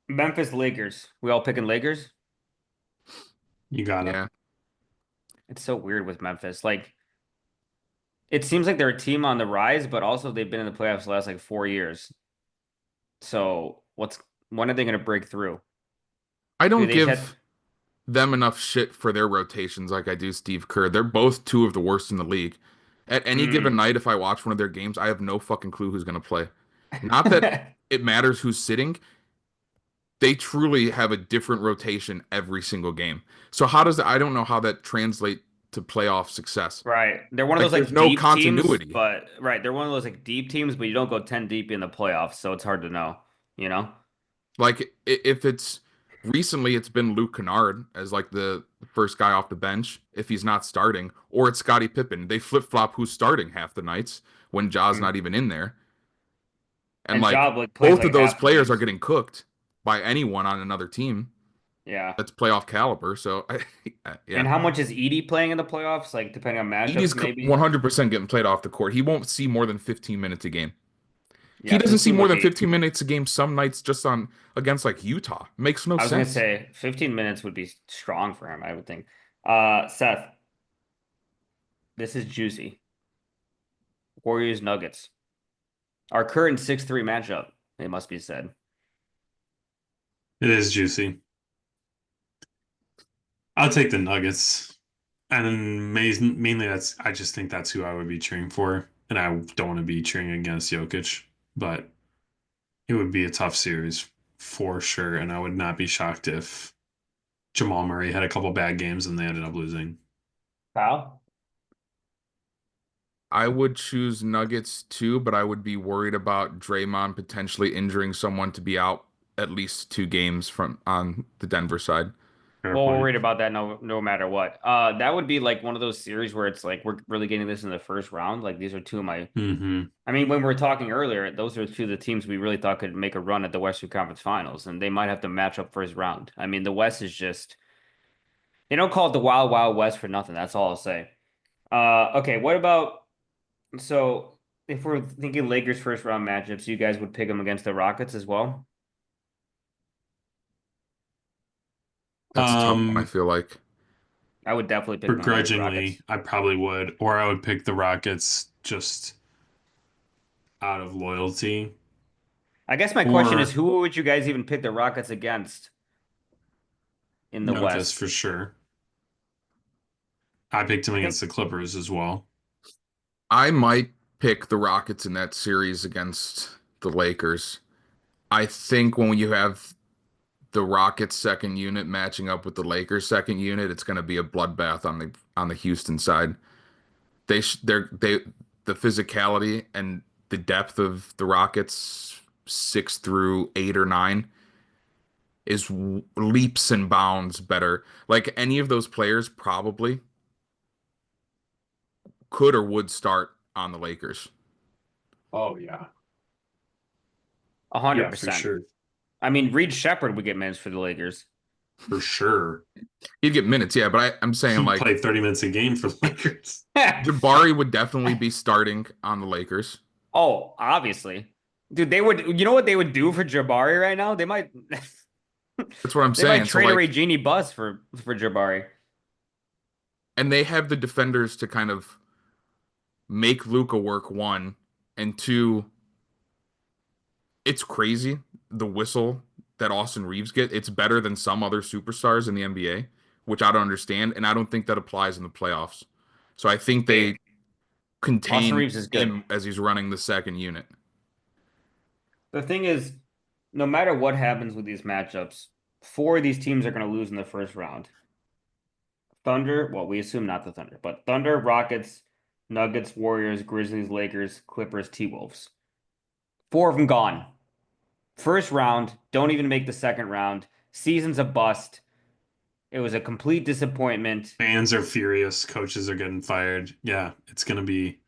Memphis Lakers. We all picking Lakers?
You gotta.
Yeah.
It's so weird with Memphis. Like, it seems like they're a team on the rise, but also they've been in the playoffs the last like 4 years. So when are they going to break through?
I
Do
don't
they just have?
give them enough shit for their rotations like I do Steve Kerr. They're both two of the worst in the league. At any given
Mm.
night, if I watch one of their games, I have no fucking clue who's going to play. Not that it matters who's sitting. They truly have a different rotation every single game. So how does that, I don't know how that translate to playoff success.
Right. They're one of
Like
those
there's
like
no
deep teams,
continuity.
but right, they're one of those like deep teams, but you don't go 10 deep in the playoffs, so it's hard to know, you know?
Like if it's recently it's been Luke Kennard as like the first guy off the bench if he's not starting, or it's Scottie Pippen. They flip-flop who's starting half the nights when Ja's
Mm.
not even in there. And
And
like
Job like plays
both of
like
those
half the
players are
games.
getting cooked by anyone on another team
Yeah.
that's playoff caliber. So
And
yeah.
how much is Edie playing in the playoffs? Like depending on matchups,
Edie's
maybe.
100% getting played off the court. He won't see more than 15 minutes a game. He
Yeah,
doesn't see
15
more
would
than
be.
15 minutes a game some nights just on against like Utah. Makes no
I was gonna
sense.
say 15 minutes would be strong for him, I would think. Seth, this is juicy. Warriors Nuggets. Our current 6-3 matchup, it must be said.
It is juicy. I'll take the Nuggets. And then mainly that's I just think that's who I would be cheering for. And I don't want to be cheering against Jokic, but it would be a tough series for sure. And I would not be shocked if Jamal Murray had a couple bad games and they ended up losing.
Kyle?
I would choose Nuggets too, but I would be worried about Draymond potentially injuring someone to be out at least 2 games from on the Denver side.
Fair
Well, we're
point.
worried about that no matter what. That would be like one of those series where it's like we're really getting this in the first round. Like these are two of my
Hmm.
I mean, when we were talking earlier, those are two of the teams we really thought could make a run at the Western Conference Finals, and they might have to match up first round. I mean, the West is just they don't call it the Wild Wild West for nothing. That's all I'll say. Okay, what about so if we're thinking Lakers first round matchups, you guys would pick them against the Rockets as well?
That's a tough one, I
Um,
feel like.
I would definitely pick them against the
Begrudgingly,
Rockets.
I probably would, or I would pick the Rockets just out of loyalty,
I guess my question is,
or
who would you guys even pick the Rockets against in the
Memphis
West?
for sure. I picked him
I think
against the Clippers as well.
I might pick the Rockets in that series against the Lakers. I think when you have the Rockets second unit matching up with the Lakers second unit, it's going to be a bloodbath on the Houston side. They the physicality and the depth of the Rockets 6 through 8 or 9 is leaps and bounds better. Like any of those players probably could or would start on the Lakers.
Oh yeah.
hundred
Yeah, for
percent.
sure.
I mean, Reed Shepherd would get minutes for the Lakers.
For sure.
He'd get minutes, yeah, but I'm saying
He'd
like
play 30 minutes a game for the Lakers.
Jabari would definitely be starting on the Lakers.
Oh, obviously. Dude, they would, you know what they would do for Jabari right now? They might
That's what I'm
they might
saying. So
trade away
like,
Genie Bus for Jabari.
and they have the defenders to kind of make Luca work one, and two, it's crazy the whistle that Austin Reeves get. It's better than some other superstars in the NBA, which I don't understand, and I don't think that applies in the playoffs. So I think
Hey,
they
Austin
contain
Reeves is good.
him as he's running the second unit.
The thing is, no matter what happens with these matchups, four of these teams are going to lose in the first round. Thunder. Well, we assume not the Thunder, but Thunder, Rockets, Nuggets, Warriors, Grizzlies, Lakers, Clippers, T-Wolves. Four of them gone. First round, don't even make the second round. Season's a bust. It was a complete disappointment.
Fans are furious. Coaches are getting fired. Yeah, it's gonna be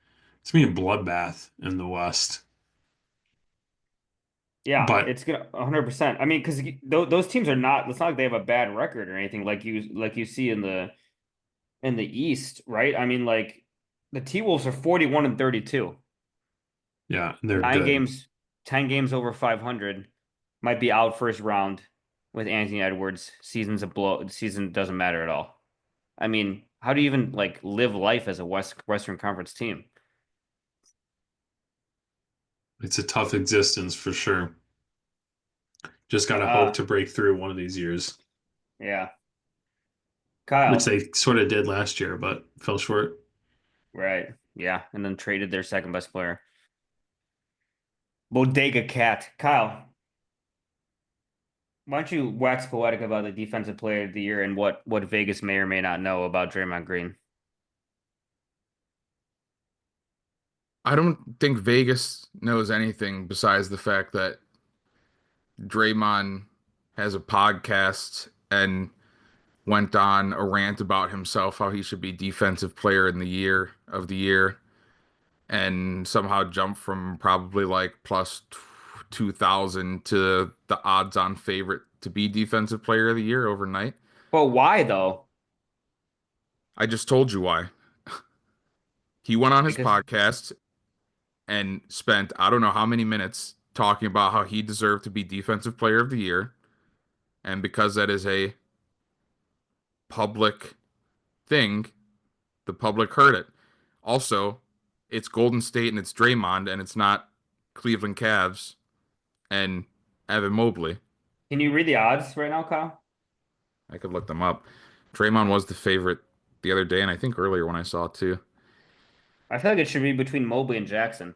a bloodbath in the West.
Yeah,
But
it's gonna 100%. I mean, because those teams are not. It's not like they have a bad record or anything like you see in the East, right? I mean, like the T-Wolves are 41 and 32.
yeah, they're
Nine
good.
games, 10 games over 500. Might be out first round with Anthony Edwards. Season's a blow. Season doesn't matter at all. I mean, how do you even like live life as a Western Conference team?
It's a tough existence for sure. Just gotta hope
Uh,
to break through one of these years,
yeah.
which
Kyle,
they sort of did last year, but fell short.
right. Yeah, and then traded their second best player. Bodega Cat. Kyle, why don't you wax poetic about the defensive player of the year and what Vegas may or may not know about Draymond Green?
I don't think Vegas knows anything besides the fact that Draymond has a podcast and went on a rant about himself, how he should be defensive player in the year of the year, and somehow jumped from probably like plus 2,000 to the odds-on favorite to be defensive player of the year overnight.
But why though?
I just told you why. He went on his
Because
podcast and spent I don't know how many minutes talking about how he deserved to be defensive player of the year, and because that is a public thing, the public heard it. Also, it's Golden State and it's Draymond and it's not Cleveland Cavs and Evan Mobley.
can you read the odds right now, Kyle?
I could look them up. Draymond was the favorite the other day, and I think earlier when I saw it too.
I feel like it should be between Mobley and Jackson,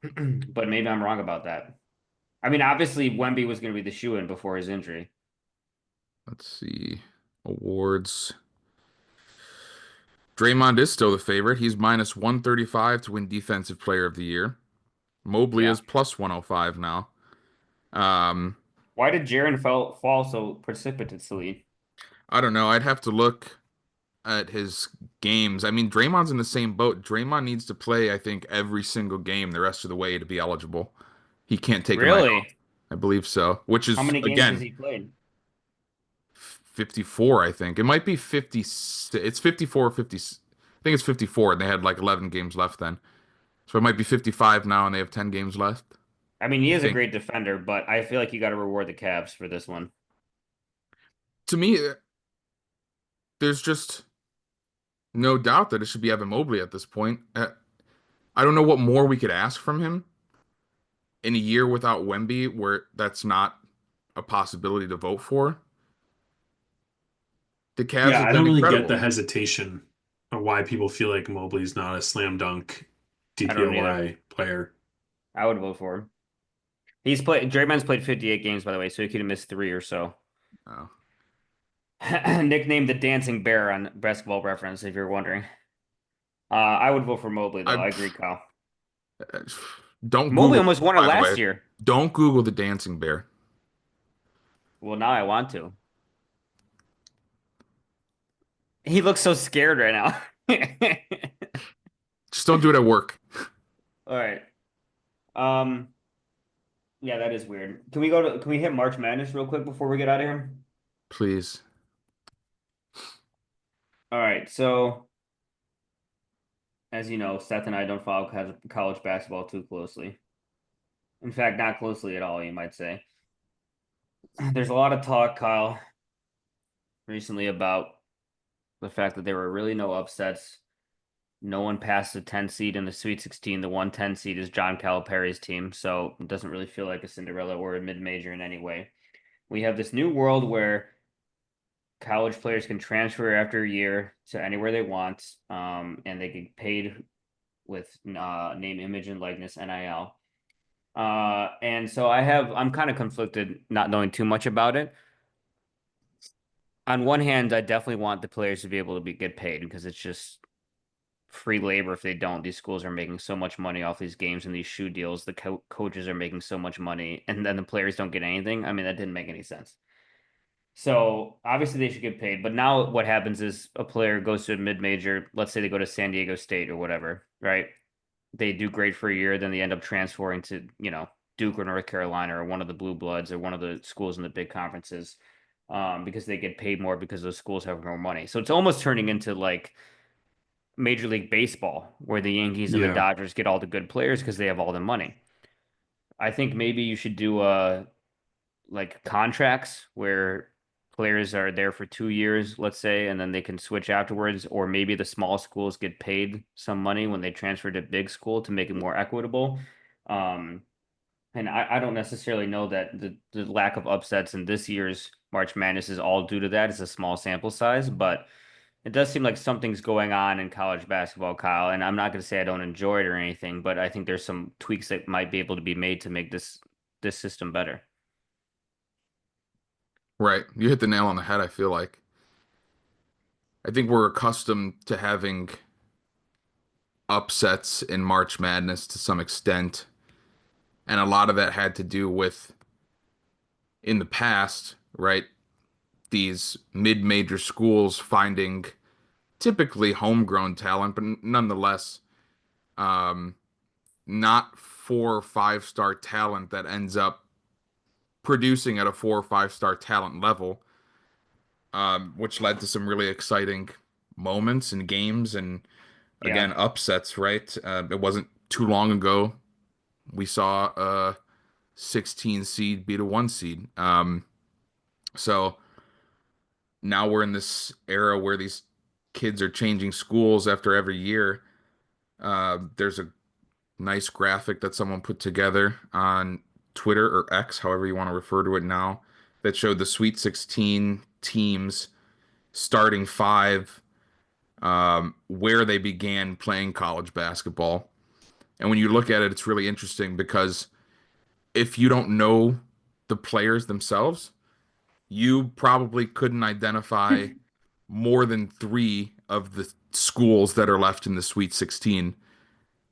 but maybe I'm wrong about that. I mean, obviously Wemby was going to be the shoe-in before his injury.
Let's see. Awards. Draymond is still the favorite. He's minus 135 to win Defensive Player of the Year. Mobley
Yeah.
is plus 105 now. Um,
Why did Jaren fall so precipitously?
I don't know. I'd have to look at his games. I mean, Draymond's in the same boat. Draymond needs to play, I think, every single game the rest of the way to be eligible. He can't take a night off.
Really?
I believe so. Which
How
is,
many games has
again,
he played?
54, I think. It might be 50. It's 54 or 50. I think it's 54, and they had like 11 games left then. So it might be 55 now, and they have 10 games left.
I mean, he
I
is a
think.
great defender, but I feel like you got to reward the Cavs for this one.
To me, there's just no doubt that it should be Evan Mobley at this point. I don't know what more we could ask from him in a year without Wemby, where that's not a possibility to vote for. The Cavs
Yeah,
have
I
been
don't really get
incredible.
the hesitation of why people feel like Mobley's not a slam dunk
I don't either.
DPOY player.
I would vote for him. He's played. Draymond's played 58 games, by the way, so he could have missed three or so.
Oh.
Nicknamed the Dancing Bear on Basketball Reference, if you're wondering. I would vote for Mobley, though.
I
I agree, Kyle.
don't
Mobley
Google,
almost won it
by the way.
last year.
Don't Google the dancing bear.
Well, now I want to. He looks so scared right now.
Just don't do it at work,
All right. Um, yeah, that is weird. Can we hit March Madness real quick before we get out of here?
please.
All right. So, as you know, Seth and I don't follow college basketball too closely. In fact, not closely at all, you might say. There's a lot of talk, Kyle, recently about the fact that there were really no upsets. No one passed the 10 seed in the Sweet 16. The 110 seed is John Calipari's team, so it doesn't really feel like a Cinderella or a mid-major in any way. We have this new world where college players can transfer after a year to anywhere they want, and they get paid with name, image, and likeness (NIL). And so I'm kind of conflicted, not knowing too much about it. on one hand, I definitely want the players to be able to get paid because it's just free labor if they don't. These schools are making so much money off these games and these shoe deals. The coaches are making so much money, and then the players don't get anything. I mean, that didn't make any sense. So obviously they should get paid. But now what happens is a player goes to a mid-major. Let's say they go to San Diego State or whatever, right? They do great for a year, then they end up transferring to, Duke or North Carolina or one of the blue bloods or one of the schools in the big conferences, because they get paid more because those schools have more money. So it's almost turning into like Major League Baseball, where the Yankees and the
Yeah.
Dodgers get all the good players because they have all the money. I think maybe you should do like contracts where players are there for 2 years, let's say, and then they can switch afterwards, or maybe the small schools get paid some money when they transfer to big school to make it more equitable. Um, and I don't necessarily know that the lack of upsets in this year's March Madness is all due to that. It's a small sample size, but it does seem like something's going on in college basketball, Kyle. And I'm not going to say I don't enjoy it or anything, but I think there's some tweaks that might be able to be made to make this system better.
Right. You hit the nail on the head, I feel like. I think we're accustomed to having upsets in March Madness to some extent, and a lot of that had to do with in the past, right? These mid-major schools finding typically homegrown talent, but nonetheless, um, not 4 or 5 star talent that ends up producing at a 4 or 5 star talent level, which led to some really exciting moments and games and
Yeah.
again upsets. Right? It wasn't too long ago we saw a 16 seed beat a 1 seed. So now we're in this era where these kids are changing schools after every year. There's a nice graphic that someone put together on Twitter or X, however you want to refer to it now, that showed the Sweet 16 teams starting five, where they began playing college basketball. And when you look at it, it's really interesting because if you don't know the players themselves, you probably couldn't identify more than three of the schools that are left in the Sweet 16.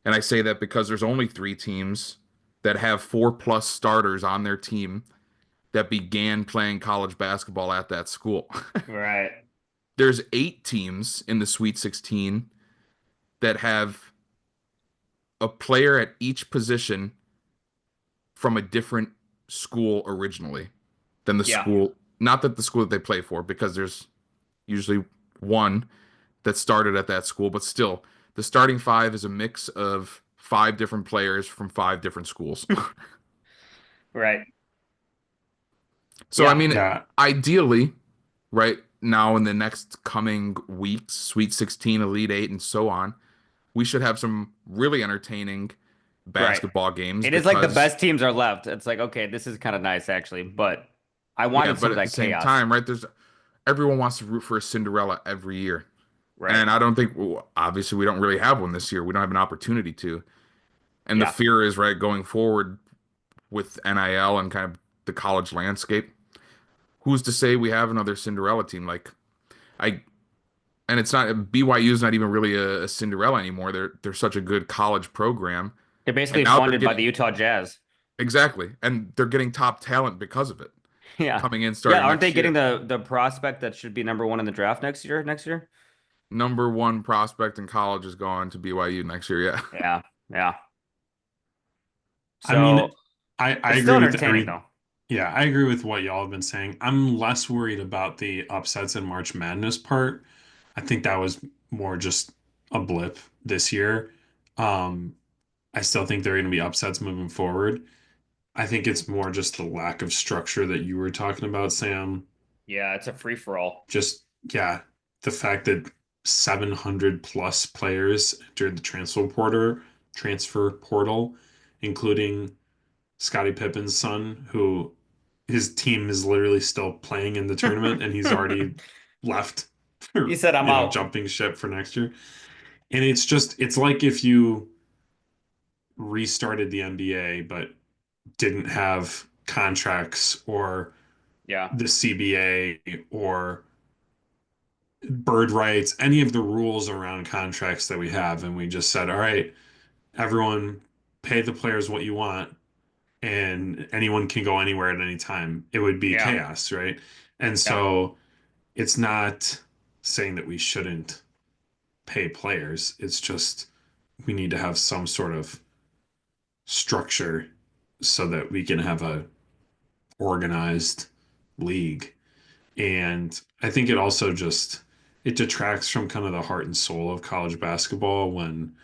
And I say that because there's only three teams that have 4+ starters on their team that began playing college basketball at that school.
Right.
There's 8 teams in the Sweet 16 that have a player at each position from a different school originally than the
Yeah.
school, not that the school that they play for, because there's usually one that started at that school, but still, the starting five is a mix of 5 different players from 5 different schools.
Right.
So, I
Yeah.
mean,
Yeah.
ideally, right now in the next coming weeks, Sweet 16, Elite Eight, and so on, we should have some really entertaining
Right.
basketball games
It is like the
because,
best teams are left. It's like, okay, this is kind of nice actually, but I
yeah,
wanted some
but
of
at the
that
same
chaos.
time, right, there's everyone wants to root for a Cinderella every year.
Right.
And I don't think, well, obviously, we don't really have one this year. We don't have an opportunity to. And the
Yeah.
fear is, right, going forward with NIL and kind of the college landscape, who's to say we have another Cinderella team? Like, I, and it's not, BYU's not even really a Cinderella anymore. They're such a good college program.
They're
And
basically
now they're
funded by the
getting,
Utah Jazz.
exactly, and they're getting top talent because of it
Yeah.
coming in
Yeah,
starting
aren't they
next
getting
year.
the prospect that should be number one in the draft next year?
Number one prospect in college is going to BYU next year. Yeah.
Yeah. Yeah.
I mean,
So
I
it's still
agree with
entertaining though.
yeah, I agree with what y'all have been saying. I'm less worried about the upsets in March Madness part. I think that was more just a blip this year. Um, I still think there are going to be upsets moving forward. I think it's more just the lack of structure that you were talking about, Sam.
Yeah, it's a free for all.
Just, yeah, the fact that 700 plus players entered the transfer portal, including Scottie Pippen's son, who his team is literally still playing in the tournament and he's already left
He
for,
said I'm out.
jumping ship for next year. And it's like if you restarted the NBA but didn't have contracts or
Yeah.
the CBA or bird rights, any of the rules around contracts that we have, and we just said, all right, everyone pay the players what you want, and anyone can go anywhere at any time, it would be
Yeah,
chaos, right? And
yeah,
so it's not saying that we shouldn't pay players. It's just we need to have some sort of structure so that we can have a organized league. And I think it also just it detracts from kind of the heart and soul of college basketball when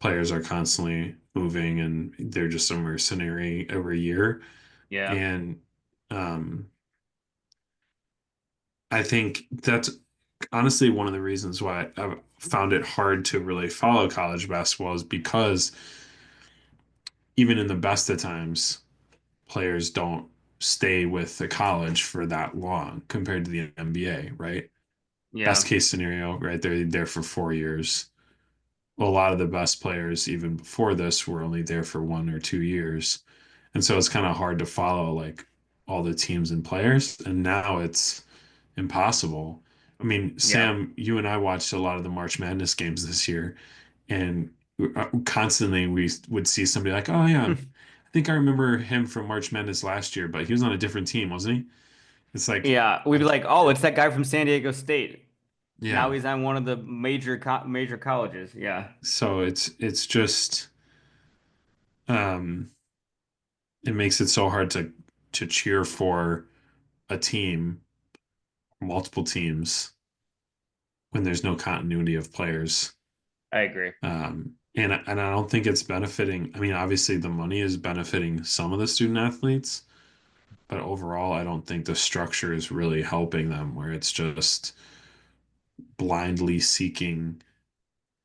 players are constantly moving and they're just a mercenary every year.
yeah,
And um, I think that's honestly one of the reasons why I've found it hard to really follow college basketball is because even in the best of times, players don't stay with the college for that long compared to the NBA, right?
yeah,
Best case scenario, right? They're there for 4 years. Well, a lot of the best players, even before this, were only there for 1 or 2 years. And so it's kind of hard to follow like all the teams and players. And now it's impossible. I mean,
yeah,
Sam, you and I watched a lot of the March Madness games this year, and constantly we would see somebody like, oh, yeah, I think I remember him from March Madness last year, but he was on a different team, wasn't he? It's like,
yeah. We'd
I
be
can't
like, oh,
remember.
it's that guy from San Diego State. Now
Yeah.
he's on one of the major colleges. Yeah,
So it's just um it makes it so hard to cheer for a team, multiple teams, when there's no continuity of players.
I agree.
And I don't think it's benefiting. I mean, obviously the money is benefiting some of the student athletes, but overall, I don't think the structure is really helping them, where it's just blindly seeking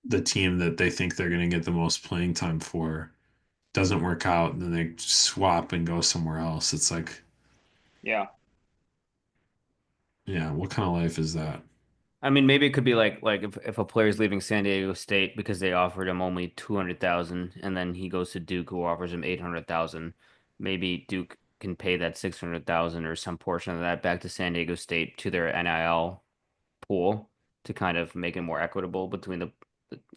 the team that they think they're going to get the most playing time for. Doesn't work out, and then they swap and go somewhere else. It's like,
Yeah.
yeah, what kind of life is that?
I mean, maybe it could be like if a player's leaving San Diego State because they offered him only 200,000 and then he goes to Duke who offers him 800,000, maybe Duke can pay that 600,000 or some portion of that back to San Diego State to their NIL pool to kind of make it more equitable between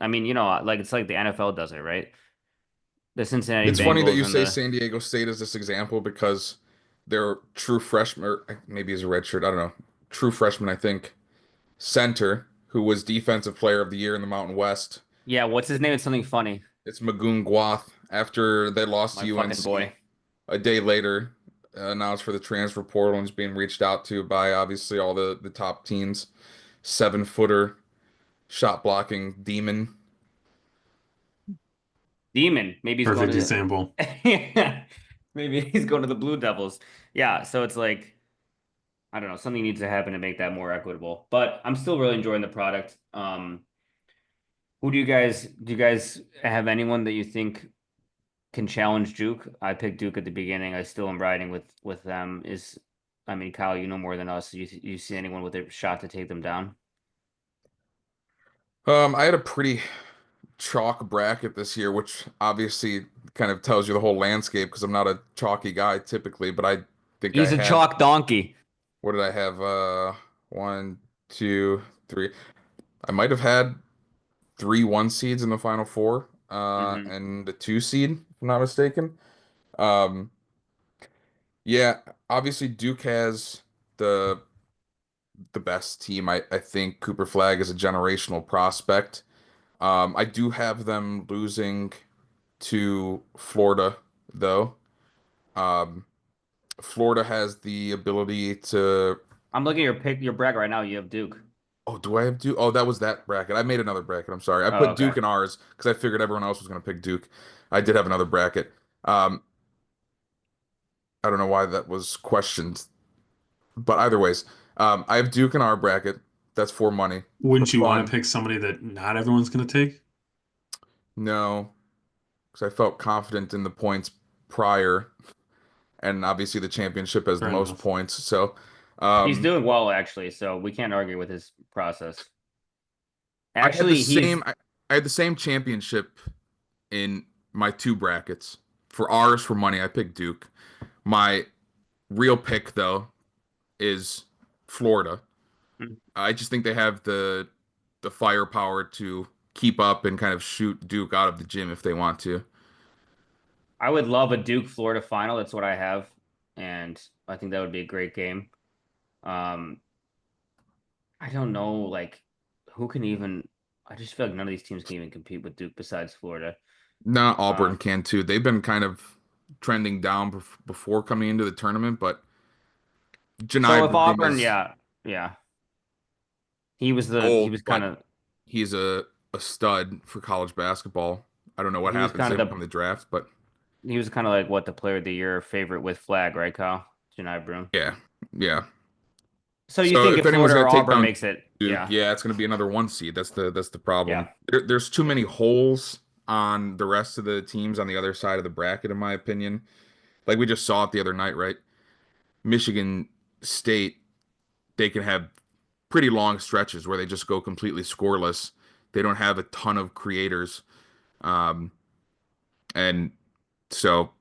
I mean, like it's like the NFL does it, right? The Cincinnati
It's funny that
Bengals
you
and
say
the
San Diego State is this example because their true freshman, or maybe he's a red shirt, I don't know, true freshman, I think, center, who was Defensive Player of the Year in the Mountain West.
yeah, what's his name? It's something funny.
It's Magoon Gwath. After they lost
My
to
fucking
UNC
boy.
a day later, announced for the transfer portal and is being reached out to by obviously all the top teams. 7-footer, shot blocking demon.
Demon. Maybe he's going
Perfect
to
example.
yeah. Maybe he's going to the Blue Devils. Yeah, so it's like I don't know, something needs to happen to make that more equitable. But I'm still really enjoying the product. Who do you guys have anyone that you think can challenge Duke? I picked Duke at the beginning. I still am riding with them. I mean, Kyle, you know more than us. You see anyone with a shot to take them down?
I had a pretty chalk bracket this year, which obviously kind of tells you the whole landscape because I'm not a chalky guy typically, but I think I
He's a
had,
chalk donkey.
what did I have? One, two, three. I might have had 3 1 seeds in the final four,
Hmm.
and the 2 seed, if I'm not mistaken. Um, yeah, obviously Duke has the best team. I think Cooper Flag is a generational prospect. I do have them losing to Florida, though. Um, Florida has the ability to.
I'm looking at your bracket right now. You have Duke.
Oh, do I have Duke? Oh, that was that bracket. I made another bracket. I'm sorry. I
Oh,
put
okay.
Duke in ours because I figured everyone else was going to pick Duke. I did have another bracket. Um, I don't know why that was questioned, but either ways, I have Duke in our bracket. That's for money, for
Wouldn't you want to
fun.
pick somebody that not everyone's going to take?
No, because I felt confident in the points prior, and obviously the championship has the
Fair
most
enough.
points. So,
He's
um,
doing well actually, so we can't argue with his process.
I had the
Actually,
same.
he's
I had the same championship in my two brackets. For ours, for money, I picked Duke. My real pick, though, is Florida. I just think they have the firepower to keep up and kind of shoot Duke out of the gym if they want to.
I would love a Duke Florida final. That's what I have, and I think that would be a great game. Um, I don't know, like who can even. I just feel like none of these teams can even compete with Duke besides Florida.
Not Auburn
Um,
can too. They've been kind of trending down before coming into the tournament, but
so
Janai
if
Broome
Auburn,
is
yeah, yeah, he
old,
was kind
but
of
he's a stud for college basketball. I don't know what
he was
happens
kind
to
of
him come the draft, but
like what the player of the year favorite with flag, right, Kyle? Janai Broome.
yeah, yeah.
So you
So
think
if
if
anyone's
Florida
gonna
or
take
Auburn
down
makes it,
Duke,
yeah,
yeah, it's gonna be another one seed. That's the
yeah.
problem. There's too many holes on the rest of the teams on the other side of the bracket, in my opinion. Like we just saw it the other night, right? Michigan State, they can have pretty long stretches where they just go completely scoreless. They don't have a ton of creators. Um, and so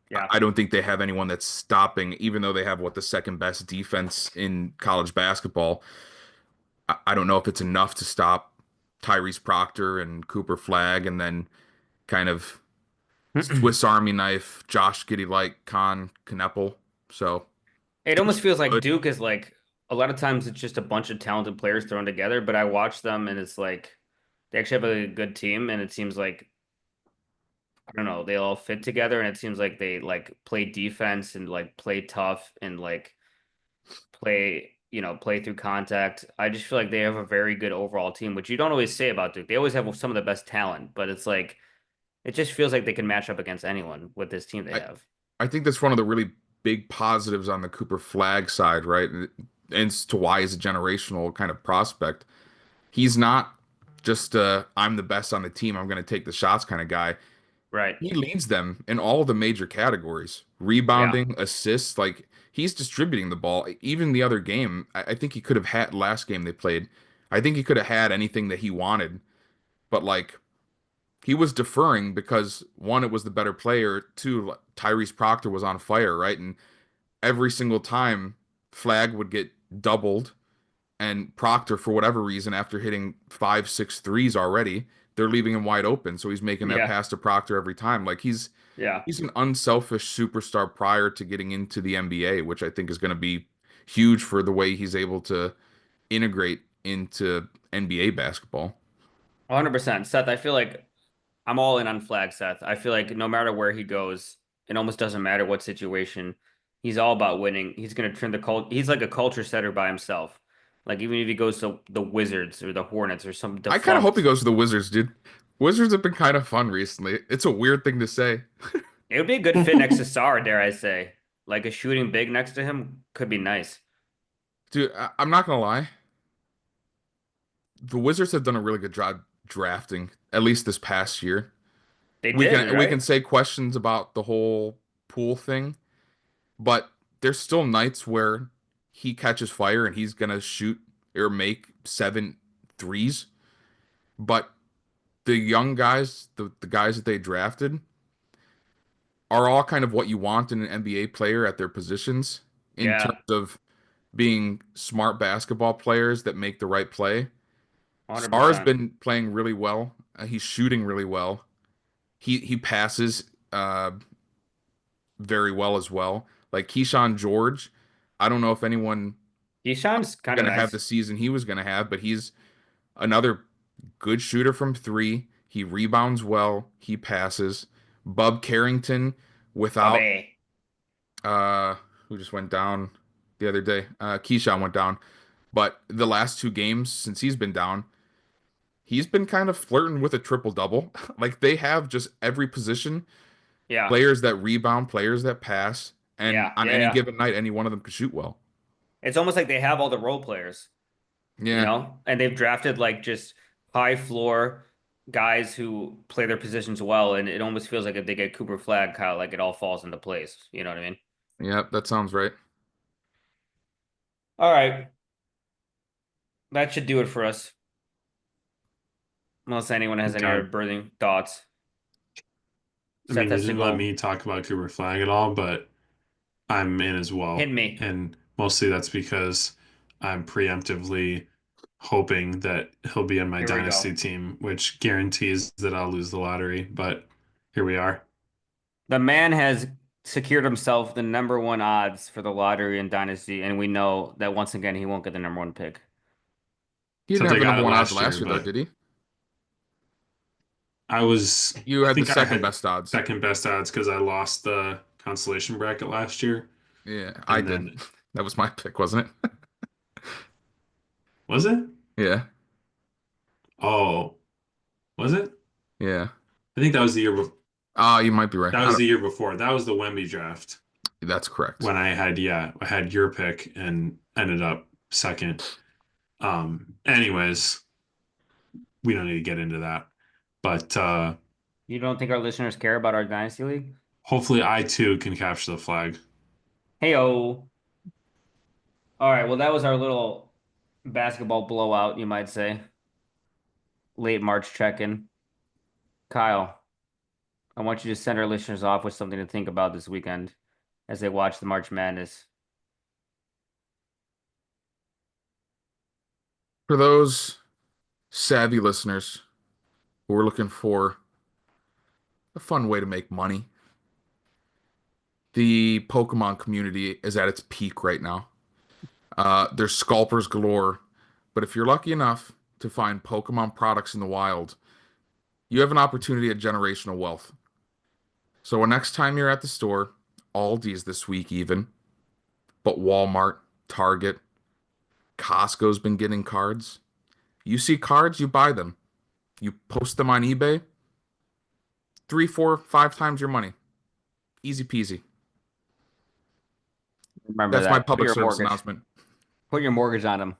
Yeah.
I don't think they have anyone that's stopping, even though they have what the second best defense in college basketball. I don't know if it's enough to stop Tyrese Proctor and Cooper Flag and then kind of Swiss Army knife Josh Giddey like Con Kneppel. So
It
Duke's
almost feels like
good.
Duke is like a lot of times it's just a bunch of talented players thrown together, but I watch them and it's like they actually have a good team and it seems like I don't know, they all fit together and it seems like they like play defense and like play tough and like play through contact. I just feel like they have a very good overall team, which you don't always say about Duke. They always have some of the best talent, but it's like it just feels like they can match up against anyone with this team they
I
have.
I think that's one of the really big positives on the Cooper Flag side, right? And as to why he's a generational kind of prospect. He's not just I'm the best on the team, I'm going to take the shots kind of guy.
Right.
He leads them in all the major categories.
Yeah.
Rebounding, assists, like he's distributing the ball. Even the other game, I think he could have had last game they played. I think he could have had anything that he wanted, but like he was deferring because one, it was the better player. Two, Tyrese Proctor was on fire, right? And every single time Flag would get doubled and Proctor, for whatever reason, after hitting five, six threes already, they're leaving him wide open. So he's making that
Yeah.
pass to Proctor every time. Like
Yeah.
he's an unselfish superstar prior to getting into the NBA, which I think is going to be huge for the way he's able to integrate into NBA basketball.
100%. Seth, I feel like I'm all in on Flag Seth. I feel like no matter where he goes, it almost doesn't matter what situation. He's all about winning. He's gonna turn the cult. He's like a culture setter by himself. Like even if he goes to the Wizards or the Hornets or some
I kind of hope he
defunct,
goes to the Wizards, dude. Wizards have been kind of fun recently. It's a weird thing to say.
it would be a good fit next to Sarr, dare I say. Like a shooting big next to him could be nice.
Dude, I'm not gonna lie. The Wizards have done a really good job drafting, at least this past year.
They
We
did,
can
right?
say questions about the whole pool thing, but there's still nights where he catches fire and he's gonna shoot or make seven threes. But the young guys, the guys that they drafted, are all kind of what you want in an NBA player at their positions in terms
Yeah,
of being smart basketball players that make the right play. Sarr's
100%.
been playing really well. He's shooting really well. He passes very well as well. Like Keyshawn George, I don't know if anyone
Keyshawn's
was
kind of
going to have the
nice.
season he was going to have, but he's another good shooter from three. He rebounds well. He passes. Bub Carrington, without
Bobby.
uh, who just went down the other day. Keyshawn went down, but the last two games since he's been down, he's been kind of flirting with a triple double. Like they have just every position,
Yeah,
players that rebound, players that pass, and
yeah,
on
yeah,
any
yeah.
given night, any one of them could shoot well.
It's almost like they have all the role players.
Yeah,
And they've drafted like just high floor guys who play their positions well, and it almost feels like if they get Cooper Flag, Kyle, like it all falls into place. You know what I mean?
yeah, that sounds right.
All right, that should do it for us. Unless anyone has any other
Okay.
burning thoughts.
I
Seth
mean, you
has to
didn't let
go.
me talk about Cooper Flag at all, but I'm in as
Hit
well.
me.
And mostly that's because I'm preemptively hoping that he'll be in my
Here we go.
dynasty team, which guarantees that I'll lose the lottery. But here we are.
The man has secured himself the number one odds for the lottery and dynasty, and we know that once again he won't get the number one pick.
He didn't
Since
have
I
the
got
number
it
one odds
last year,
last year, though,
but
did he? You
I
had the
think I
second
had
best odds.
second best odds because I lost the consolation bracket last year.
Yeah, I
And
did.
then,
That was my pick, wasn't it?
was it?
Yeah,
Oh, was it?
yeah.
I think that was the year before.
Ah, you might be right.
That was the year before. That was the Wemby draft
That's correct.
when I had your pick and ended up second. Anyways, we don't need to get into that. But
You don't think our listeners care about our dynasty league?
hopefully I too can capture the flag.
Heyo. All right, well, that was our little basketball blowout, you might say. Late March check-in. Kyle, I want you to send our listeners off with something to think about this weekend as they watch the March Madness.
For those savvy listeners who are looking for a fun way to make money, the Pokemon community is at its peak right now. There's scalpers galore, but if you're lucky enough to find Pokemon products in the wild, you have an opportunity at generational wealth. So next time you're at the store, Aldi's this week even, but Walmart, Target, Costco's been getting cards. You see cards, you buy them. You post them on eBay, three, four, five times your money. Easy peasy.
Remember
That's my
that.
public service announcement.
Put your mortgage on them.